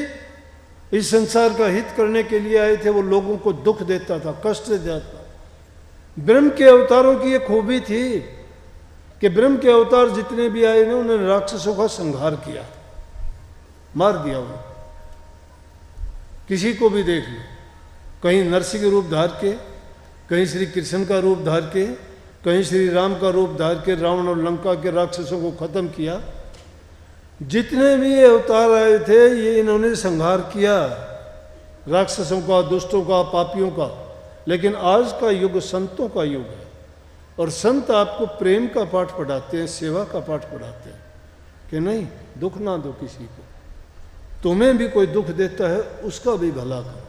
इस संसार का हित करने के लिए आए थे। वो लोगों को दुख देता था, कष्ट देता था। ब्रह्म के अवतारों की ये खूबी थी कि ब्रह्म के अवतार जितने भी आए ना, उन्होंने राक्षसों का संहार किया, मार दिया उन्हें। किसी को भी देख लो, कहीं नरसिंह रूप धार के, कहीं श्री कृष्ण का रूप धार के, कहीं श्री राम का रूप धार के रावण और लंका के राक्षसों को खत्म किया। जितने भी ये अवतार आए थे, ये इन्होंने संहार किया राक्षसों का, दुष्टों का, पापियों का। लेकिन आज का युग संतों का युग है, और संत आपको प्रेम का पाठ पढ़ाते हैं, सेवा का पाठ पढ़ाते हैं कि नहीं, दुख ना दो किसी को। तुम्हें भी कोई दुख देता है उसका भी भला करो,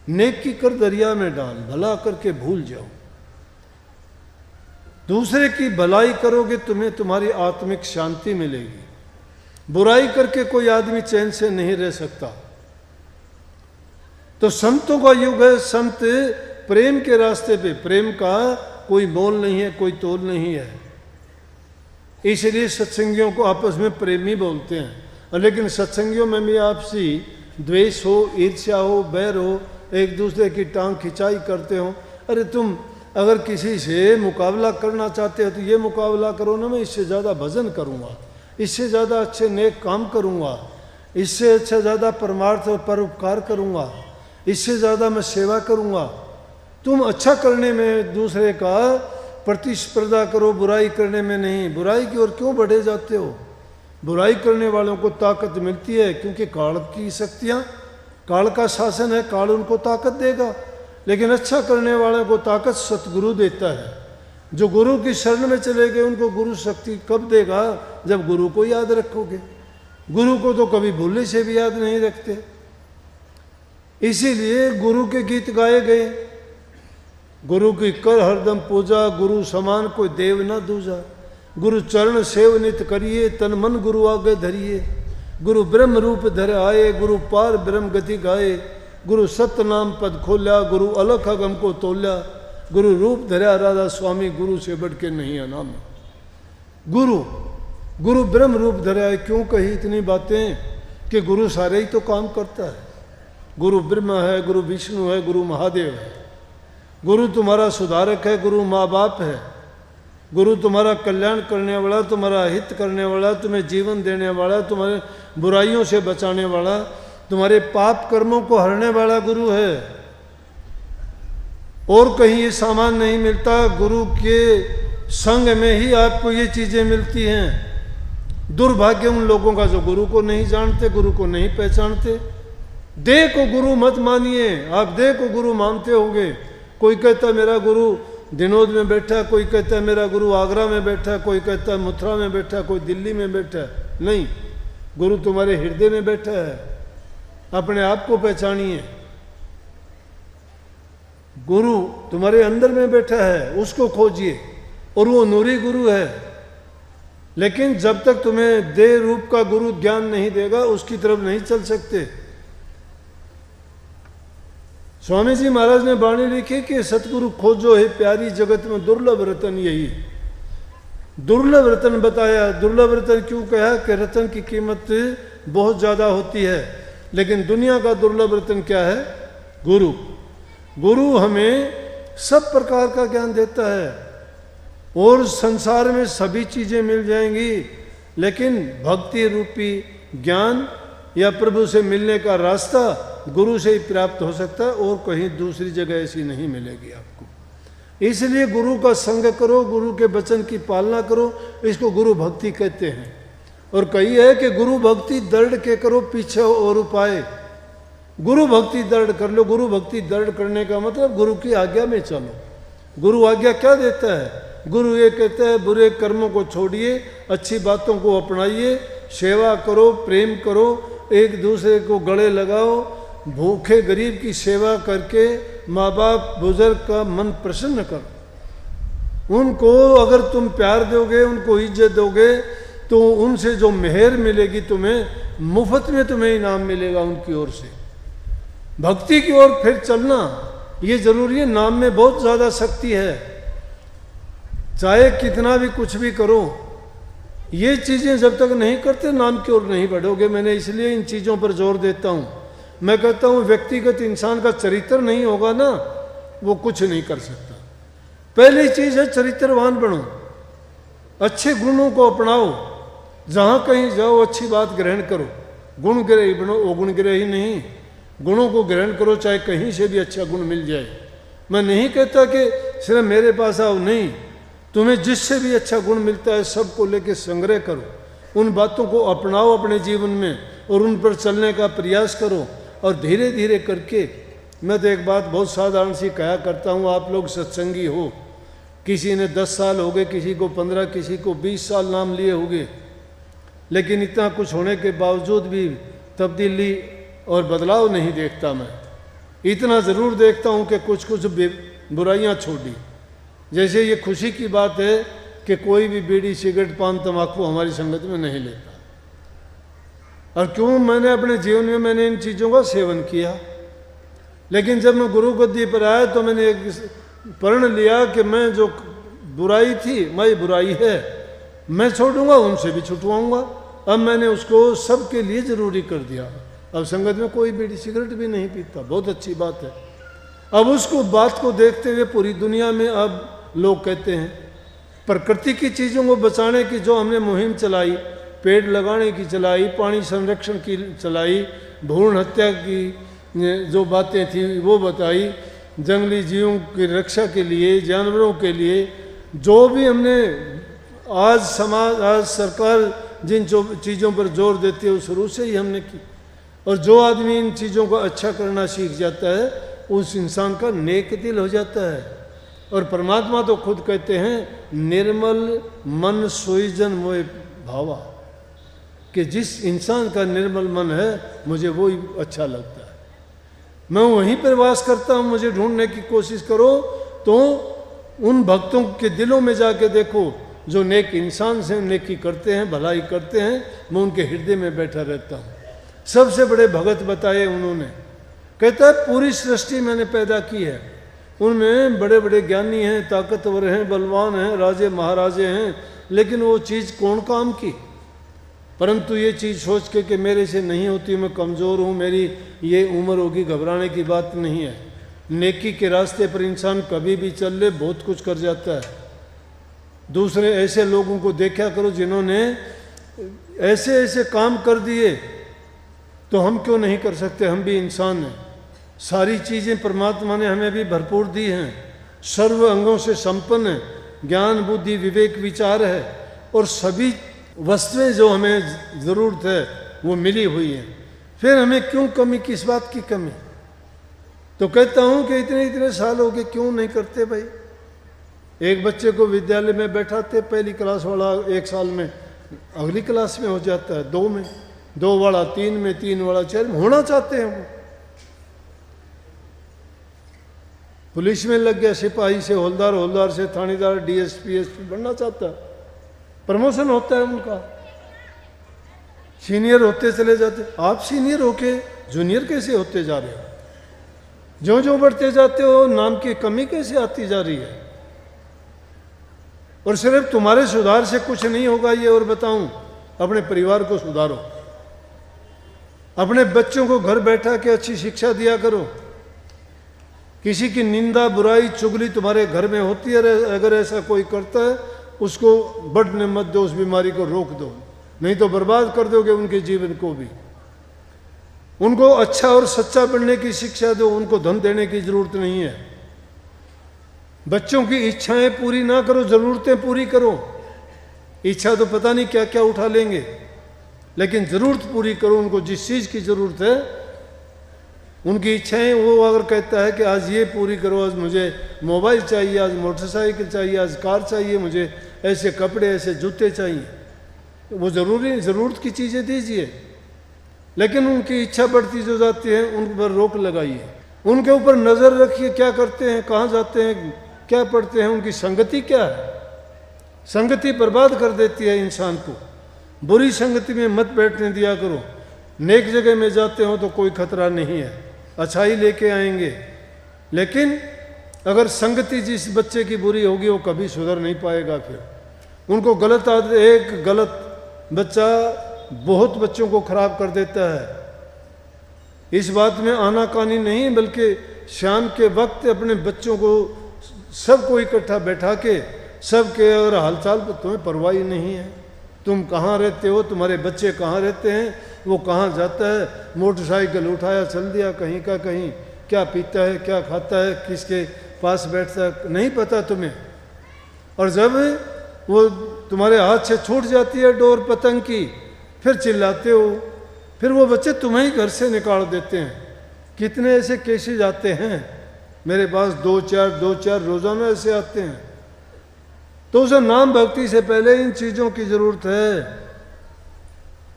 नेकी कर दरिया में डाल, भला करके भूल जाओ। दूसरे की भलाई करोगे, तुम्हें तुम्हारी आत्मिक शांति मिलेगी। बुराई करके कोई आदमी चैन से नहीं रह सकता। तो संतों का युग है। संत प्रेम के रास्ते पे, प्रेम का कोई मोल नहीं है, कोई तोल नहीं है। इसलिए सत्संगियों को आपस में प्रेमी बोलते हैं। लेकिन सत्संगियों में भी आपसी द्वेष हो, ईर्ष्या हो, बैर हो, एक दूसरे की टांग खिंचाई करते हो। अरे तुम अगर किसी से मुकाबला करना चाहते हो तो ये मुकाबला करो ना, मैं इससे ज़्यादा भजन करूँगा, इससे ज़्यादा अच्छे नेक काम करूँगा, इससे अच्छा ज़्यादा परमार्थ और परोपकार करूँगा, इससे ज़्यादा मैं सेवा करूँगा। तुम अच्छा करने में दूसरे का प्रतिस्पर्धा करो, बुराई करने में नहीं। बुराई की ओर क्यों बढ़े जाते हो? बुराई करने वालों को ताकत मिलती है, क्योंकि काल की शक्तियाँ, काल का शासन है, काल उनको ताकत देगा। लेकिन अच्छा करने वाले को ताकत सतगुरु देता है। जो गुरु की शरण में चले गए उनको गुरु शक्ति कब देगा? जब गुरु को याद रखोगे। गुरु को तो कभी भूलने से भी याद नहीं रखते। इसीलिए गुरु के गीत गाए गए। गुरु की कर हरदम पूजा, गुरु समान कोई देव न दूजा। गुरु चरण सेव नित करिए, तन मन गुरु आगे धरिए। गुरु ब्रह्म रूप धर आए, गुरु पार ब्रह्म गति गाए। गुरु सत्य नाम पद खोल्या, गुरु अलख अगम को तोल्या। गुरु रूप धरा राधा स्वामी, गुरु से बढ़ के नहीं अनाम। गुरु ब्रह्म रूप धरा है। क्यों कही इतनी बातें कि गुरु सारे ही तो काम करता है। गुरु ब्रह्मा है, गुरु विष्णु है, गुरु महादेव है। गुरु तुम्हारा सुधारक है, गुरु माँ बाप है। गुरु तुम्हारा कल्याण करने वाला, तुम्हारा हित करने वाला, तुम्हें जीवन देने वाला, तुम्हारे बुराइयों से बचाने वाला, तुम्हारे पाप कर्मों को हरने वाला गुरु है। और कहीं ये सामान नहीं मिलता। गुरु के संग में ही आपको ये चीजें मिलती हैं। दुर्भाग्य उन लोगों का जो गुरु को नहीं जानते, गुरु को नहीं पहचानते। देह को गुरु मत मानिए। आप देह को गुरु मानते होंगे। कोई कहता है मेरा गुरु दिनोद में बैठा है, कोई कहता है मेरा गुरु आगरा में बैठा है, कोई कहता है मथुरा में बैठा है, कोई दिल्ली में बैठा है। नहीं, गुरु तुम्हारे हृदय में बैठा है। अपने आप को पहचानिए। गुरु तुम्हारे अंदर में बैठा है, उसको खोजिए। और वो नूरी गुरु है। लेकिन जब तक तुम्हें देह रूप का गुरु ज्ञान नहीं देगा, उसकी तरफ नहीं चल सकते। स्वामी जी महाराज ने वाणी लिखी कि सतगुरु खोजो है प्यारी, जगत में दुर्लभ रतन यही। दुर्लभ रतन बताया। दुर्लभ रतन क्यों कहा? कि रतन की कीमत बहुत ज़्यादा होती है। लेकिन दुनिया का दुर्लभ रतन क्या है? गुरु। गुरु हमें सब प्रकार का ज्ञान देता है। और संसार में सभी चीज़ें मिल जाएंगी, लेकिन भक्ति रूपी ज्ञान या प्रभु से मिलने का रास्ता गुरु से ही प्राप्त हो सकता है। और कहीं दूसरी जगह ऐसी नहीं मिलेगी आपको। इसलिए गुरु का संग करो, गुरु के वचन की पालना करो। इसको गुरु भक्ति कहते हैं। और कही है कि गुरु भक्ति दृढ़ के करो, पीछे और उपाय। गुरु भक्ति दृढ़ कर लो। गुरु भक्ति दृढ़ करने का मतलब गुरु की आज्ञा में चलो। गुरु आज्ञा क्या देता है? गुरु ये कहता है बुरे कर्मों को छोड़िए, अच्छी बातों को अपनाइए, सेवा करो, प्रेम करो, एक दूसरे को गले लगाओ, भूखे गरीब की सेवा करके माँ बाप बुजुर्ग का मन प्रसन्न करो। उनको अगर तुम प्यार दोगे, उनको इज्जत दोगे, तो उनसे जो मेहर मिलेगी तुम्हें, मुफ्त में तुम्हें इनाम मिलेगा उनकी ओर से। भक्ति की ओर फिर चलना ये जरूरी है। नाम में बहुत ज़्यादा शक्ति है। चाहे कितना भी कुछ भी करो, ये चीज़ें जब तक नहीं करते नाम की ओर नहीं बढ़ोगे। मैंने इसलिए इन चीज़ों पर जोर देता हूँ। मैं कहता हूँ व्यक्तिगत इंसान का चरित्र नहीं होगा ना, वो कुछ नहीं कर सकता। पहली चीज़ है चरित्रवान बनो, अच्छे गुणों को अपनाओ। जहाँ कहीं जाओ अच्छी बात ग्रहण करो। गुण ग्रही बनो, अवगुण ग्रही नहीं। गुणों को ग्रहण करो, चाहे कहीं से भी अच्छा गुण मिल जाए। मैं नहीं कहता कि सिर्फ मेरे पास आओ, नहीं। तुम्हें जिससे भी अच्छा गुण मिलता है सबको लेके संग्रह करो, उन बातों को अपनाओ अपने जीवन में और उन पर चलने का प्रयास करो। और धीरे धीरे करके, मैं तो एक बात बहुत साधारण सी कहा करता हूँ, आप लोग सत्संगी हो, किसी ने 10 साल हो गए, किसी को 15, किसी को 20 साल नाम लिए होंगे, लेकिन इतना कुछ होने के बावजूद भी तब्दीली और बदलाव नहीं देखता। मैं इतना ज़रूर देखता हूँ कि कुछ कुछ बुराइयाँ छोड़ी। जैसे ये खुशी की बात है कि कोई भी बीड़ी सिगरेट पान तंबाकू हमारी संगत में नहीं लेता। और क्यों? मैंने अपने जीवन में मैंने इन चीज़ों का सेवन किया। लेकिन जब मैं गुरु गद्दी पर आया तो मैंने एक प्रण लिया कि मैं जो बुराई थी, मैं बुराई है, मैं छोड़ूंगा, उनसे भी छुटवाऊंगा। अब मैंने उसको सबके लिए ज़रूरी कर दिया। अब संगत में कोई बीड़ी सिगरेट भी नहीं पीता। बहुत अच्छी बात है। अब उसको बात को देखते हुए पूरी दुनिया में अब लोग कहते हैं प्रकृति की चीज़ों को बचाने की जो हमने मुहिम चलाई, पेड़ लगाने की चलाई, पानी संरक्षण की चलाई, भ्रूण हत्या की जो बातें थी वो बताई, जंगली जीवों की रक्षा के लिए, जानवरों के लिए जो भी हमने आज सरकार जिन चीज़ों पर जोर देती है वो शुरू से ही हमने की। और जो आदमी इन चीज़ों को अच्छा करना सीख जाता है उस इंसान का नेक दिल हो जाता है। और परमात्मा तो खुद कहते हैं निर्मल मन सोई जन मोए भावा, कि जिस इंसान का निर्मल मन है मुझे वो ही अच्छा लगता है, मैं वहीं पर वास करता हूँ। मुझे ढूंढने की कोशिश करो तो उन भक्तों के दिलों में जाके देखो जो नेक इंसान से नेकी करते हैं, भलाई करते हैं, मैं उनके हृदय में बैठा रहता हूँ। सबसे बड़े भगत बताए उन्होंने, कहता है पूरी सृष्टि मैंने पैदा की है, उनमें बड़े बड़े ज्ञानी हैं, ताकतवर हैं, बलवान हैं, राजे महाराजे हैं, लेकिन वो चीज़ कौन काम की? परंतु ये चीज़ सोच के कि मेरे से नहीं होती, मैं कमज़ोर हूँ, मेरी ये उम्र होगी, घबराने की बात नहीं है। नेकी के रास्ते पर इंसान कभी भी चल ले बहुत कुछ कर जाता है। दूसरे ऐसे लोगों को देखा करो जिन्होंने ऐसे ऐसे काम कर दिए, तो हम क्यों नहीं कर सकते? हम भी इंसान हैं। सारी चीज़ें परमात्मा ने हमें भी भरपूर दी हैं, सर्व अंगों से संपन्न है, ज्ञान बुद्धि विवेक विचार है, और सभी वस्तुएं जो हमें ज़रूरत है वो मिली हुई हैं। फिर हमें क्यों कमी, किस बात की कमी? तो कहता हूँ कि इतने इतने साल हो गए, क्यों नहीं करते भाई? एक बच्चे को विद्यालय में बैठाते, पहली क्लास वाला 1 साल में अगली क्लास में हो जाता है, 2 में, 2 वाला 3 में, 3 वाला 4 में होना चाहते हैं वो। पुलिस में लग गया, सिपाही से हवलदार, हवलदार से थानेदार, डीएसपी एसपी बनना चाहता है, प्रमोशन होता है उनका, सीनियर होते चले जाते। आप सीनियर होके जूनियर कैसे होते जा रहे हो? जो जो बढ़ते जाते हो नाम की कमी कैसे आती जा रही है? और सिर्फ तुम्हारे सुधार से कुछ नहीं होगा ये और बताऊं, अपने परिवार को सुधारो, अपने बच्चों को घर बैठा के अच्छी शिक्षा दिया करो। किसी की निंदा बुराई चुगली तुम्हारे घर में होती है, अगर ऐसा कोई करता है उसको बढ़ने मत दो, उस बीमारी को रोक दो, नहीं तो बर्बाद कर दोगे उनके जीवन को भी। उनको अच्छा और सच्चा बनने की शिक्षा दो, उनको धन देने की जरूरत नहीं है। बच्चों की इच्छाएं पूरी ना करो, जरूरतें पूरी करो। इच्छा तो पता नहीं क्या क्या उठा लेंगे, लेकिन जरूरत पूरी करो। उनको जिस चीज़ की जरूरत है, उनकी इच्छाएं, वो अगर कहता है कि आज ये पूरी करो, आज मुझे मोबाइल चाहिए, आज मोटरसाइकिल चाहिए, आज कार चाहिए, मुझे ऐसे कपड़े ऐसे जूते चाहिए, तो वो ज़रूरत की चीज़ें दीजिए। लेकिन उनकी इच्छा बढ़ती जो जाती है उन पर रोक लगाइए, उनके ऊपर नज़र रखिए, क्या करते हैं, कहाँ जाते हैं, क्या पढ़ते हैं, उनकी संगति क्या है। संगति बर्बाद कर देती है इंसान को। बुरी संगति में मत बैठने दिया करो। नेक जगह में जाते हो तो कोई खतरा नहीं है, अच्छाई लेके आएंगे। लेकिन अगर संगति जिस बच्चे की बुरी होगी वो कभी सुधर नहीं पाएगा। फिर उनको गलत आदत, एक गलत बच्चा बहुत बच्चों को खराब कर देता है। इस बात में आनाकानी नहीं, बल्कि शाम के वक्त अपने बच्चों को सबको इकट्ठा बैठा के सबके अगर हालचाल पर तुम्हें परवाह ही नहीं है, तुम कहाँ रहते हो, तुम्हारे बच्चे कहाँ रहते हैं, वो कहाँ जाता है, मोटरसाइकिल उठाया चल दिया कहीं का कहीं, क्या पीता है, क्या खाता है, किसके पास बैठता है, नहीं पता तुम्हें। और जब वो तुम्हारे हाथ से छूट जाती है डोर पतंग की, फिर चिल्लाते हो, फिर वो बच्चे तुम्हें ही घर से निकाल देते हैं। कितने ऐसे केसेज आते हैं मेरे पास, 2-4 रोजाना ऐसे आते हैं। तो उसे नाम भक्ति से पहले इन चीज़ों की ज़रूरत है।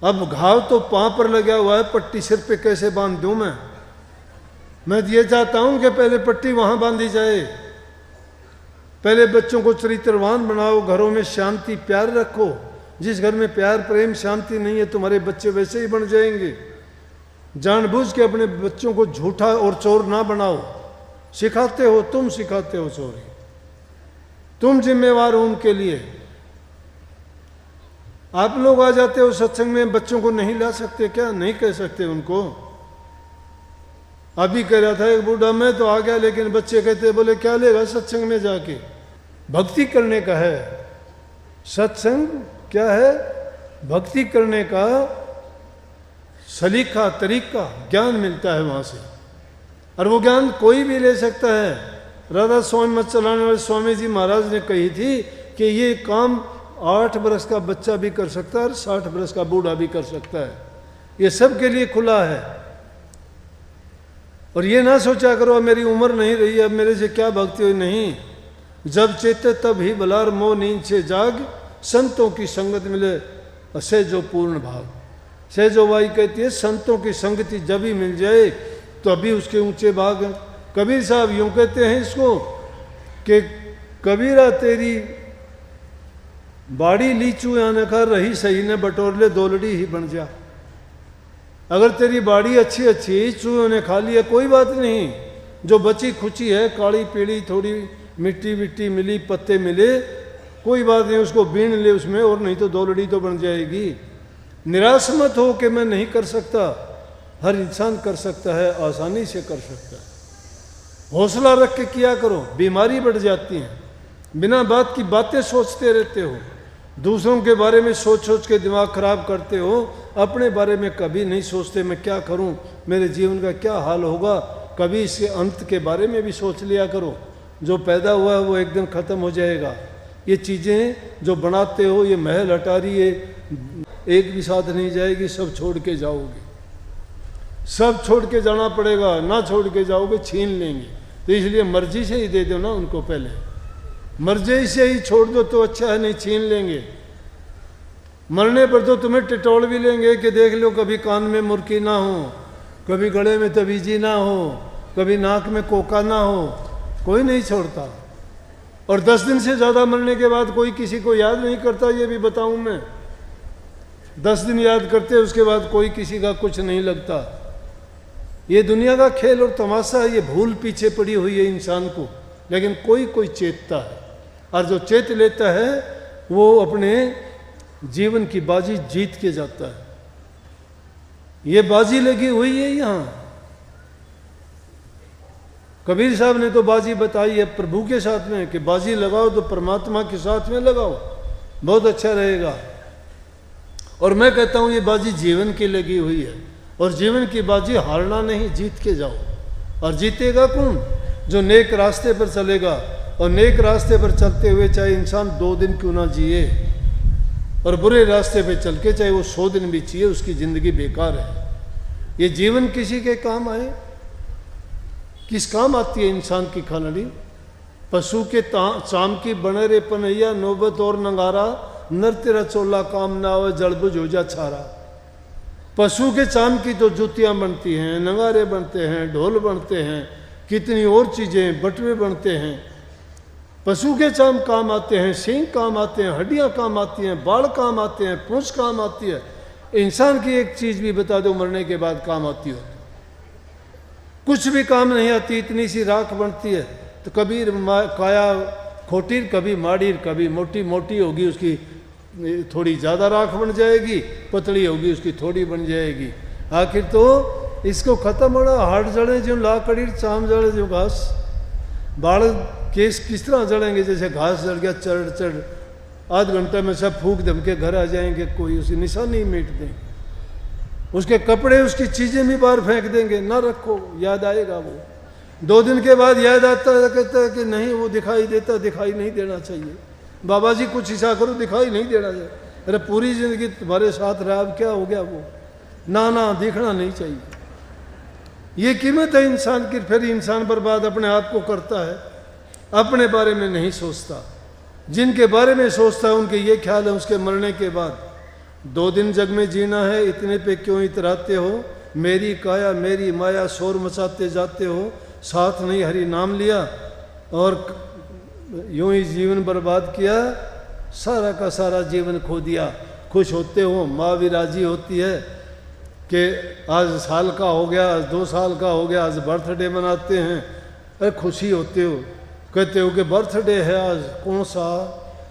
अब घाव तो पाँव पर लगा हुआ है, पट्टी सिर पे कैसे बांध दूँ मैं ये चाहता हूँ कि पहले पट्टी वहाँ बांधी जाए। पहले बच्चों को चरित्रवान बनाओ, घरों में शांति प्यार रखो। जिस घर में प्यार प्रेम शांति नहीं है, तुम्हारे बच्चे वैसे ही बन जाएंगे। जानबूझ के अपने बच्चों को झूठा और चोर ना बनाओ। सिखाते हो, तुम सिखाते हो चोरी, तुम जिम्मेवार हो उनके लिए। आप लोग आ जाते हो सत्संग में, बच्चों को नहीं ला सकते क्या? नहीं कह सकते उनको। अभी कह रहा था एक बूढ़ा, मैं तो आ गया, लेकिन बच्चे कहते बोले क्या लेगा सत्संग में जाके? भक्ति करने का है सत्संग, क्या है? भक्ति करने का सलीका तरीका, ज्ञान मिलता है वहाँ से। और वो ज्ञान कोई भी ले सकता है। राधा स्वामी मत चलाने वाले स्वामी जी महाराज ने कही थी कि ये काम 8 बरस का बच्चा भी कर सकता है और 60 बरस का बूढ़ा भी कर सकता है। ये सब के लिए खुला है। और ये ना सोचा करो अब मेरी उम्र नहीं रही, अब मेरे से क्या भक्ति हुई, नहीं। जब चेते तब ही बलार मोह नींद से जाग, संतों की संगत मिले असे जो पूर्ण भाग। सहजोबाई कहती है संतों की संगति जब ही मिल जाए तो अभी उसके ऊंचे भाग हैं। कबीर साहब यूं कहते हैं इसको कि कबीरा तेरी बाड़ी लीचू आने का रही सही ने बटोर ले दौलड़ी ही बन जा। अगर तेरी बाड़ी अच्छी अच्छी चूहों ने खा लिया कोई बात नहीं, जो बची खुची है काली पीली थोड़ी मिट्टी विट्टी मिली पत्ते मिले कोई बात नहीं, उसको बीन ले उसमें, और नहीं तो दौलड़ी तो बन जाएगी। निराश मत हो कि मैं नहीं कर सकता, हर इंसान कर सकता है, आसानी से कर सकता है। हौसला रख के किया करो, बीमारी बढ़ जाती है। बिना बात की बातें सोचते रहते हो, दूसरों के बारे में सोच सोच के दिमाग खराब करते हो, अपने बारे में कभी नहीं सोचते मैं क्या करूं, मेरे जीवन का क्या हाल होगा। कभी इसके अंत के बारे में भी सोच लिया करो, जो पैदा हुआ है वो एक दिन ख़त्म हो जाएगा। ये चीज़ें जो बनाते हो, ये महल अटारी है, एक भी साथ नहीं जाएगी, सब छोड़ के जाओगे, सब छोड़ के जाना पड़ेगा, ना छोड़ के जाओगे छीन लेंगे। तो इसलिए मर्जी से ही दे दो ना उनको, पहले मर्जी से ही छोड़ दो तो अच्छा है, नहीं छीन लेंगे। मरने पर तो तुम्हें टिटोल भी लेंगे कि देख लो कभी कान में मुर्की ना हो, कभी गले में तवीजी ना हो, कभी नाक में कोका ना हो, कोई नहीं छोड़ता। और 10 दिन से ज़्यादा मरने के बाद कोई किसी को याद नहीं करता, ये भी बताऊं मैं। 10 दिन याद करते, उसके बाद कोई किसी का कुछ नहीं लगता। ये दुनिया का खेल और तमाशा है, ये भूल पीछे पड़ी हुई है इंसान को, लेकिन कोई कोई चेतता है, और जो चेत लेता है वो अपने जीवन की बाजी जीत के जाता है। ये बाजी लगी हुई है यहाँ। कबीर साहब ने तो बाजी बताई है प्रभु के साथ में कि बाजी लगाओ तो परमात्मा के साथ में लगाओ, बहुत अच्छा रहेगा। और मैं कहता हूँ ये बाजी जीवन की लगी हुई है, और जीवन की बाजी हारना नहीं, जीत के जाओ। और जीतेगा कौन? जो नेक रास्ते पर चलेगा। और नेक रास्ते पर चलते हुए चाहे इंसान 2 दिन क्यों ना जिए, और बुरे रास्ते पे चल के चाहे वो 100 दिन भी जिए, उसकी ज़िंदगी बेकार है। ये जीवन किसी के काम आए? किस काम आती है इंसान की खानड़ी? पशु के चाम की बने रे पनैया, नौबत और नंगारा, नर तेरा चोला काम ना हो, जड़बुझ हो जा छारा। पशु के चाम की तो जूतियाँ बनती हैं, नंगारे बनते हैं, ढोल बनते हैं, कितनी और चीज़ें, बटवे बनते हैं। पशु के चाम काम आते हैं, सींग काम आते हैं, हड्डियाँ काम आती हैं, बाल काम आते हैं, पूंछ काम आती है। इंसान की एक चीज़ भी बता दो मरने के बाद काम आती हो, कुछ भी काम नहीं आती, इतनी सी राख बनती है। तो कभी काया खोटीर, कभी माड़ीर, कभी मोटी मोटी होगी उसकी थोड़ी ज़्यादा राख बन जाएगी, पतली होगी उसकी थोड़ी बन जाएगी। आखिर तो इसको ख़त्म होना, हाड़ जड़े जो ला कड़ी, चाम जड़े जो घास, बाल केस किस तरह जड़ेंगे? जैसे घास जड़ गया चढ़ चढ़, आध घंटे में सब फूक दम के घर आ जाएंगे, कोई उसी निशानी मिट देंगे, उसके कपड़े उसकी चीज़ें भी बाहर फेंक देंगे, ना रखो, याद आएगा वो। 2 दिन के बाद याद आता है, कहता है कि नहीं वो दिखाई देता, दिखाई नहीं देना चाहिए। बाबा जी कुछ हिस्सा करो, दिखाई नहीं देना चाहिए। अरे पूरी ज़िंदगी तुम्हारे साथ रहा, अब क्या हो गया वो? ना ना, दिखना नहीं चाहिए। ये कीमत है इंसान की। फिर इंसान बर्बाद अपने आप को करता है, अपने बारे में नहीं सोचता। जिनके बारे में सोचता है उनके ये ख्याल है उसके मरने के बाद 2 दिन जग में जीना है, इतने पे क्यों इतराते हो? मेरी काया मेरी माया शोर मचाते जाते हो, साथ नहीं हरि नाम लिया और यूं ही जीवन बर्बाद किया, सारा का सारा जीवन खो दिया। खुश होते हो, माँ भी राजी होती है कि आज साल का हो गया, आज 2 साल का हो गया, आज बर्थडे मनाते हैं। अरे खुशी होते हो, कहते हो कि बर्थडे है आज, कौन सा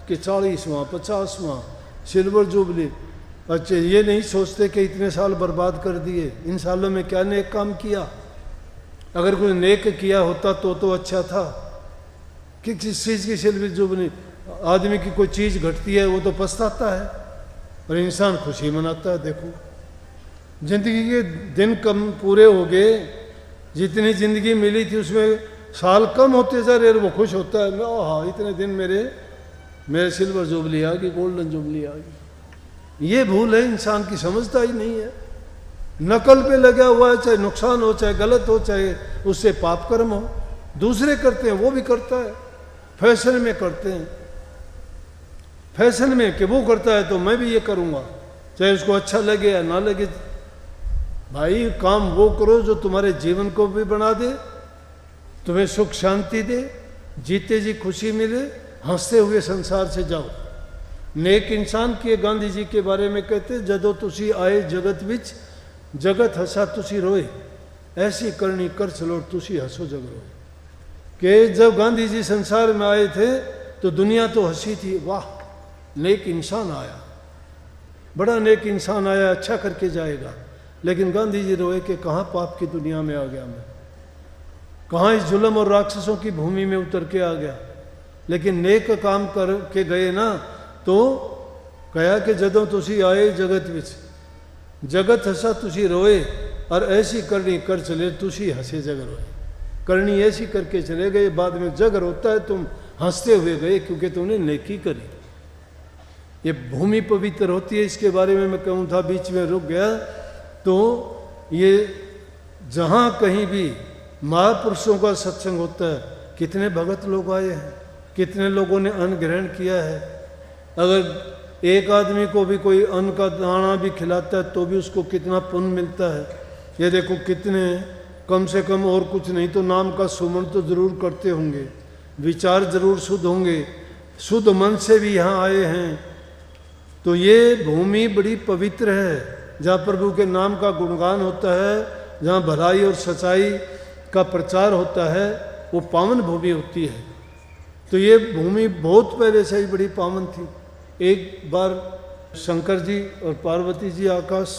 कि 40वां 50वां सिल्वर जुबली। अच्छा, ये नहीं सोचते कि इतने साल बर्बाद कर दिए, इन सालों में क्या नेक काम किया? अगर कोई नेक किया होता तो अच्छा था। कि किस चीज़ की सिल्वर जुबली? आदमी की कोई चीज़ घटती है वो तो पछताता है, और इंसान खुशी मनाता है। देखो जिंदगी के दिन कम पूरे हो गए, जितनी ज़िंदगी मिली थी उसमें साल कम होते जा रहे, वो खुश होता है, मैं हाँ इतने दिन मेरे सिल्वर जुबली आ गई, गोल्डन जुबली आ गई। ये भूल है इंसान की, समझता ही नहीं है। नकल पे लगा हुआ है, चाहे नुकसान हो, चाहे गलत हो, चाहे उससे पाप कर्म हो। दूसरे करते हैं, वो भी करता है, फैशन में करते हैं, फैशन में कि वो करता है तो मैं भी ये करूँगा, चाहे उसको अच्छा लगे या ना लगे। भाई काम वो करो जो तुम्हारे जीवन को भी बना दे, तुम्हें सुख शांति दे, जीते जी खुशी मिले, हंसते हुए संसार से जाओ। नेक इंसान की गांधी जी के बारे में कहते, जदों तुसी आए जगत विच, जगत हंसा तुसी रोए, ऐसी करनी कर चलो तुसी हंसो जग रोए। कि जब गांधी जी संसार में आए थे तो दुनिया तो हंसी थी, वाह नेक इंसान आया, बड़ा नेक इंसान आया, अच्छा करके जाएगा। लेकिन गांधी जी रोए कि कहाँ पाप की दुनिया में आ गया मैं, कहाँ इस जुल्म और राक्षसों की भूमि में उतर के आ गया। लेकिन नेक काम कर के गए ना, तो कहा कि जदों तुसी आए जगत विच, जगत हंसा तुसी रोए, और ऐसी करनी कर चले तुसी हंसे जग रोए। करनी ऐसी करके चले गए, बाद में जग रोता है, तुम हंसते हुए गए क्योंकि तुमने नेकी करी। ये भूमि पवित्र होती है, इसके बारे में मैं कहूँ था, बीच में रुक गया। तो ये जहाँ कहीं भी महापुरुषों का सत्संग होता है, कितने भगत लोग आए हैं, कितने लोगों ने अन्न ग्रहण किया है। अगर एक आदमी को भी कोई अन्न का दाना भी खिलाता है तो भी उसको कितना पुण्य मिलता है। ये देखो कितने, कम से कम और कुछ नहीं तो नाम का सुमन तो जरूर करते होंगे, विचार जरूर शुद्ध होंगे, शुद्ध मन से भी यहाँ आए हैं। तो ये भूमि बड़ी पवित्र है, जहाँ प्रभु के नाम का गुणगान होता है, जहाँ भलाई और सच्चाई का प्रचार होता है, वो पावन भूमि होती है। तो ये भूमि बहुत पहले से ही बड़ी पावन थी। एक बार शंकर जी और पार्वती जी आकाश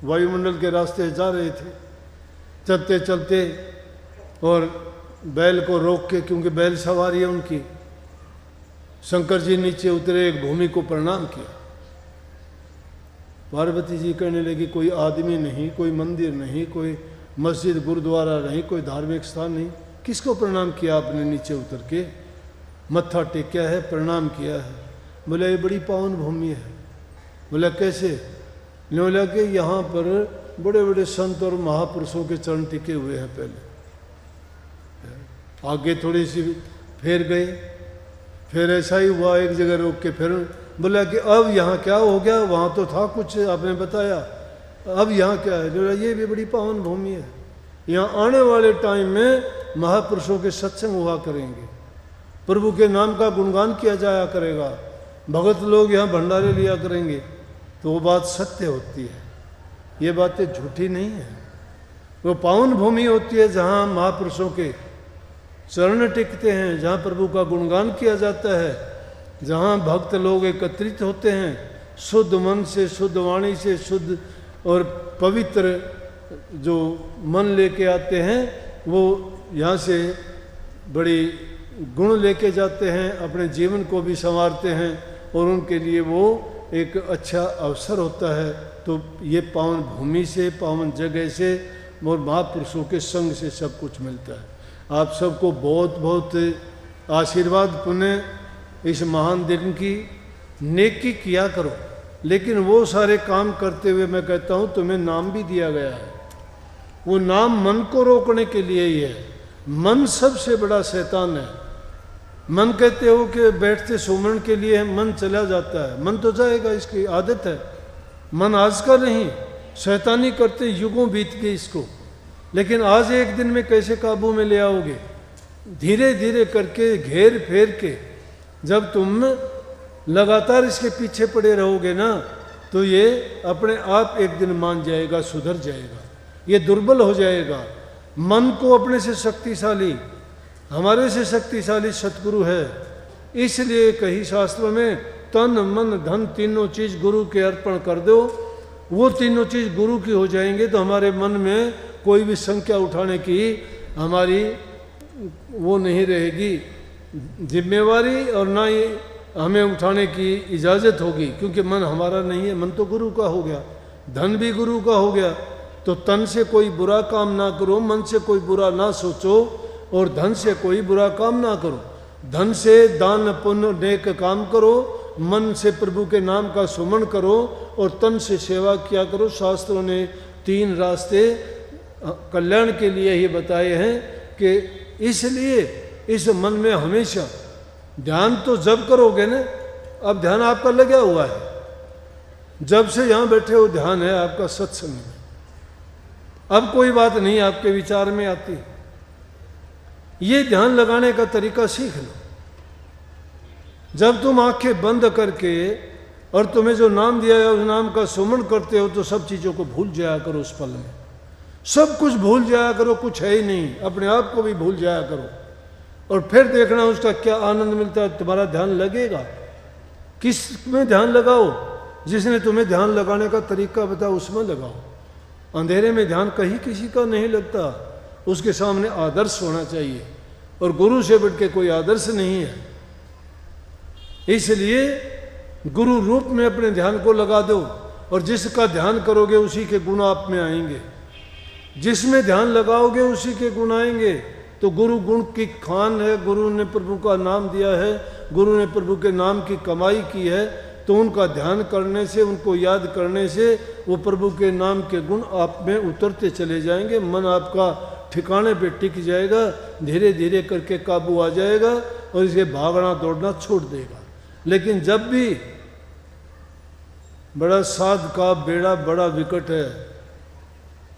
वायुमंडल के रास्ते जा रहे थे, चलते चलते, और बैल को रोक के, क्योंकि बैल सवारी है उनकी, शंकर जी नीचे उतरे, एक भूमि को प्रणाम किया। पार्वती जी कहने लगी कोई आदमी नहीं, कोई मंदिर नहीं, कोई मस्जिद गुरुद्वारा नहीं, कोई धार्मिक स्थान नहीं, किसको प्रणाम किया आपने नीचे उतर के? मत्था टेका है, प्रणाम किया है। बोला ये बड़ी पावन भूमि है। बोला कैसे? बोला कि यहाँ पर बड़े बड़े संत और महापुरुषों के चरण टिके हुए हैं। पहले आगे थोड़ी सी फिर गए, फिर ऐसा ही हुआ, एक जगह रोक के फिर बोला कि अब यहाँ क्या हो गया? वहाँ तो था कुछ, आपने बताया, अब यहाँ क्या है? बोला ये भी बड़ी पावन भूमि है, यहाँ आने वाले टाइम में महापुरुषों के सत्संग हुआ करेंगे, प्रभु के नाम का गुणगान किया जाया करेगा, भगत लोग यहाँ भंडारे लिया करेंगे। तो वो बात सत्य होती है, ये बातें झूठी नहीं है। वो पावन भूमि होती है जहाँ महापुरुषों के चरण टिकते हैं, जहाँ प्रभु का गुणगान किया जाता है, जहाँ भक्त लोग एकत्रित होते हैं, शुद्ध मन से, शुद्ध वाणी से, शुद्ध और पवित्र जो मन लेके आते हैं, वो यहाँ से बड़ी गुण लेके जाते हैं, अपने जीवन को भी संवारते हैं, और उनके लिए वो एक अच्छा अवसर होता है। तो ये पावन भूमि से, पावन जगह से और महापुरुषों के संग से सब कुछ मिलता है। आप सबको बहुत बहुत आशीर्वाद पुण्य इस महान दिन की। नेकी किया करो, लेकिन वो सारे काम करते हुए मैं कहता हूँ तुम्हें नाम भी दिया गया है, वो नाम मन को रोकने के लिए ही है। मन सबसे बड़ा शैतान है। मन कहते हो कि बैठते सुमरण के लिए मन चला जाता है, मन तो जाएगा, इसकी आदत है। मन आज का नहीं, शैतानी करते युगों बीत गए इसको, लेकिन आज एक दिन में कैसे काबू में ले आओगे? धीरे धीरे करके, घेर फेर के, जब तुम लगातार इसके पीछे पड़े रहोगे ना, तो ये अपने आप एक दिन मान जाएगा, सुधर जाएगा, ये दुर्बल हो जाएगा। मन को अपने से शक्तिशाली, हमारे से शक्तिशाली सतगुरु है। इसलिए कही शास्त्रों में तन मन धन तीनों चीज गुरु के अर्पण कर दो, वो तीनों चीज गुरु की हो जाएंगे, तो हमारे मन में कोई भी संख्या उठाने की हमारी वो नहीं रहेगी जिम्मेवारी, और ना ही हमें उठाने की इजाज़त होगी, क्योंकि मन हमारा नहीं है, मन तो गुरु का हो गया, धन भी गुरु का हो गया। तो तन से कोई बुरा काम ना करो, मन से कोई बुरा ना सोचो, और धन से कोई बुरा काम ना करो। धन से दान पुण्य नेक काम करो, मन से प्रभु के नाम का सुमन करो, और तन से सेवा किया करो। शास्त्रों ने 3 रास्ते कल्याण के लिए ही बताए हैं कि इसलिए इस मन में हमेशा ध्यान तो जब करोगे ना, अब ध्यान आपका लगा हुआ है, जब से यहाँ बैठे हो ध्यान है आपका सत्संग में। अब कोई बात नहीं आपके विचार में आती, ये ध्यान लगाने का तरीका सीख लो। जब तुम आंखें बंद करके और तुम्हें जो नाम दिया है उस नाम का सुमरण करते हो तो सब चीज़ों को भूल जाया करो उस पल में, सब कुछ भूल जाया करो, कुछ है ही नहीं, अपने आप को भी भूल जाया करो और फिर देखना उसका क्या आनंद मिलता है। तुम्हारा ध्यान लगेगा। किस में ध्यान लगाओ? जिसने तुम्हें ध्यान लगाने का तरीका बताया उसमें लगाओ। अंधेरे में ध्यान कहीं किसी का नहीं लगता, उसके सामने आदर्श होना चाहिए और गुरु से बढ़ के कोई आदर्श नहीं है। इसलिए गुरु रूप में अपने ध्यान को लगा दो और जिसका ध्यान करोगे उसी के गुण आप में आएंगे, जिसमें ध्यान लगाओगे उसी के गुण आएंगे। तो गुरु गुण की खान है, गुरु ने प्रभु का नाम दिया है, गुरु ने प्रभु के नाम की कमाई की है, तो उनका ध्यान करने से, उनको याद करने से वो प्रभु के नाम के गुण आप में उतरते चले जाएंगे। मन आपका ठिकाने पे टिक जाएगा, धीरे धीरे करके काबू आ जाएगा और इसे भागना दौड़ना छोड़ देगा। लेकिन जब भी बड़ा साध का बेड़ा बड़ा विकट है,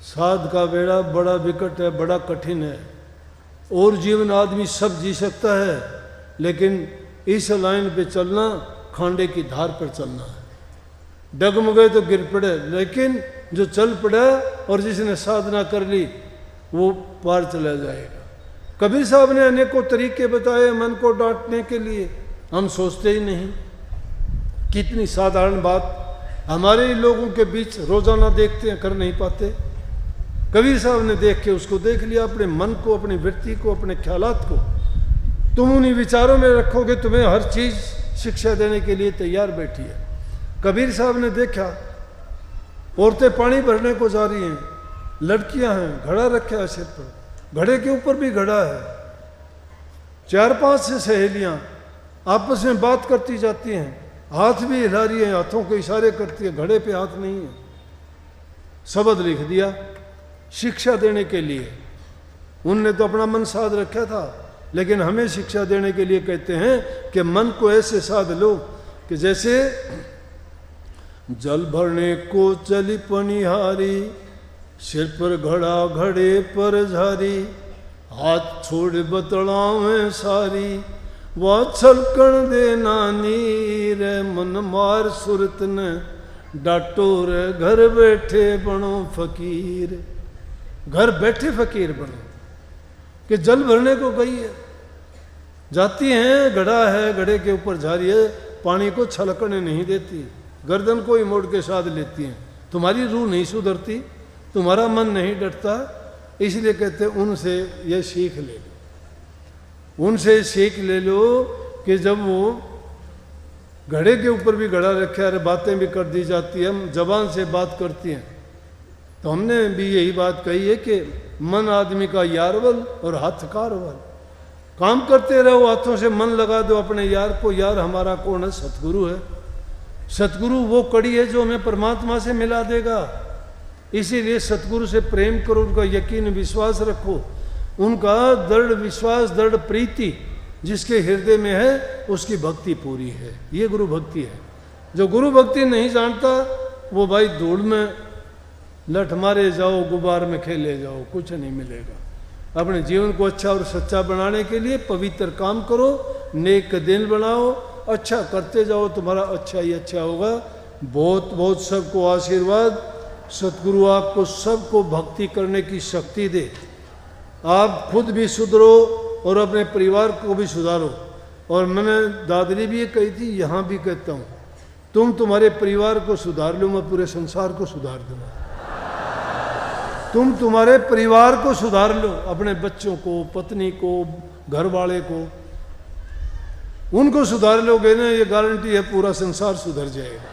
साध का बेड़ा बड़ा विकट है, बड़ा कठिन है, और जीवन आदमी सब जी सकता है, लेकिन इस लाइन पे चलना खांडे की धार पर चलना है। डगमगे तो गिर पड़े, लेकिन जो चल पड़ा और जिसने साधना कर ली वो पार चला जाएगा। कबीर साहब ने अनेकों तरीके बताए मन को डांटने के लिए, हम सोचते ही नहीं। कितनी साधारण बात हमारे लोगों के बीच रोजाना देखते हैं, कर नहीं पाते। कबीर साहब ने देख के उसको देख लिया, अपने मन को, अपनी वृत्ति को, अपने ख्यालात को तुम उन्हीं विचारों में रखोगे, तुम्हें हर चीज शिक्षा देने के लिए तैयार बैठी है। कबीर साहब ने देखा औरतें पानी भरने को जा रही हैं, लड़कियां हैं, घड़ा रखा है सिर पर, घड़े के ऊपर भी घड़ा है, 4-5 से सहेलियां आपस में बात करती जाती हैं, हाथ भी हिला रही है, हाथों के इशारे करती है, घड़े पे हाथ नहीं है। शब्द लिख दिया शिक्षा देने के लिए। उनने तो अपना मन साध रखा था, लेकिन हमें शिक्षा देने के लिए कहते हैं कि मन को ऐसे साध लो कि जैसे जल भरने को चली पनिहारी, सिर पर घड़ा घड़े पर झारी, हाथ छोड़ बतलावे सारी, वह छलकण दे नानी रे, मन मार सुरत ने डाटो रे, घर बैठे बनो फकीर। घर बैठे फकीर बनो कि जल भरने को गई है, जाती हैं, घड़ा है, घड़े के ऊपर जा रही है, पानी को छलकने नहीं देती, गर्दन को ही मोड़ के साध लेती हैं। तुम्हारी रूह नहीं सुधरती, तुम्हारा मन नहीं डरता, इसलिए कहते उनसे ये सीख ले लो, उनसे सीख ले लो कि जब वो घड़े के ऊपर भी घड़ा रखे, अरे बातें भी कर दी जाती है, हम जबान से बात करती हैं, तो हमने भी यही बात कही है कि मन आदमी का यारवल और हाथ कारवल। काम करते रहो, हाथों से मन लगा दो अपने यार को। यार हमारा कौन है? सतगुरु है। सतगुरु वो कड़ी है जो हमें परमात्मा से मिला देगा। इसीलिए सतगुरु से प्रेम करो, उनका यकीन विश्वास रखो, उनका दृढ़ विश्वास, दृढ़ प्रीति जिसके हृदय में है उसकी भक्ति पूरी है। ये गुरु भक्ति है। जो गुरु भक्ति नहीं जानता वो भाई धूल में लठ मारे जाओ, गुब्बार में खेले जाओ, कुछ नहीं मिलेगा। अपने जीवन को अच्छा और सच्चा बनाने के लिए पवित्र काम करो, नेक दिन बनाओ, अच्छा करते जाओ, तुम्हारा अच्छा ही अच्छा होगा। बहुत बहुत सबको आशीर्वाद। सतगुरु आपको सबको भक्ति करने की शक्ति दे। आप खुद भी सुधरो और अपने परिवार को भी सुधारो। और मैंने दादरी भी ये कही थी, यहाँ भी कहता हूँ, तुम तुम्हारे परिवार को सुधार लो, मैं पूरे संसार को सुधार दूंगा। तुम तुम्हारे परिवार को सुधार लो, अपने बच्चों को, पत्नी को, घर वाले को, उनको सुधार लोगे ना, ये गारंटी है पूरा संसार सुधर जाएगा।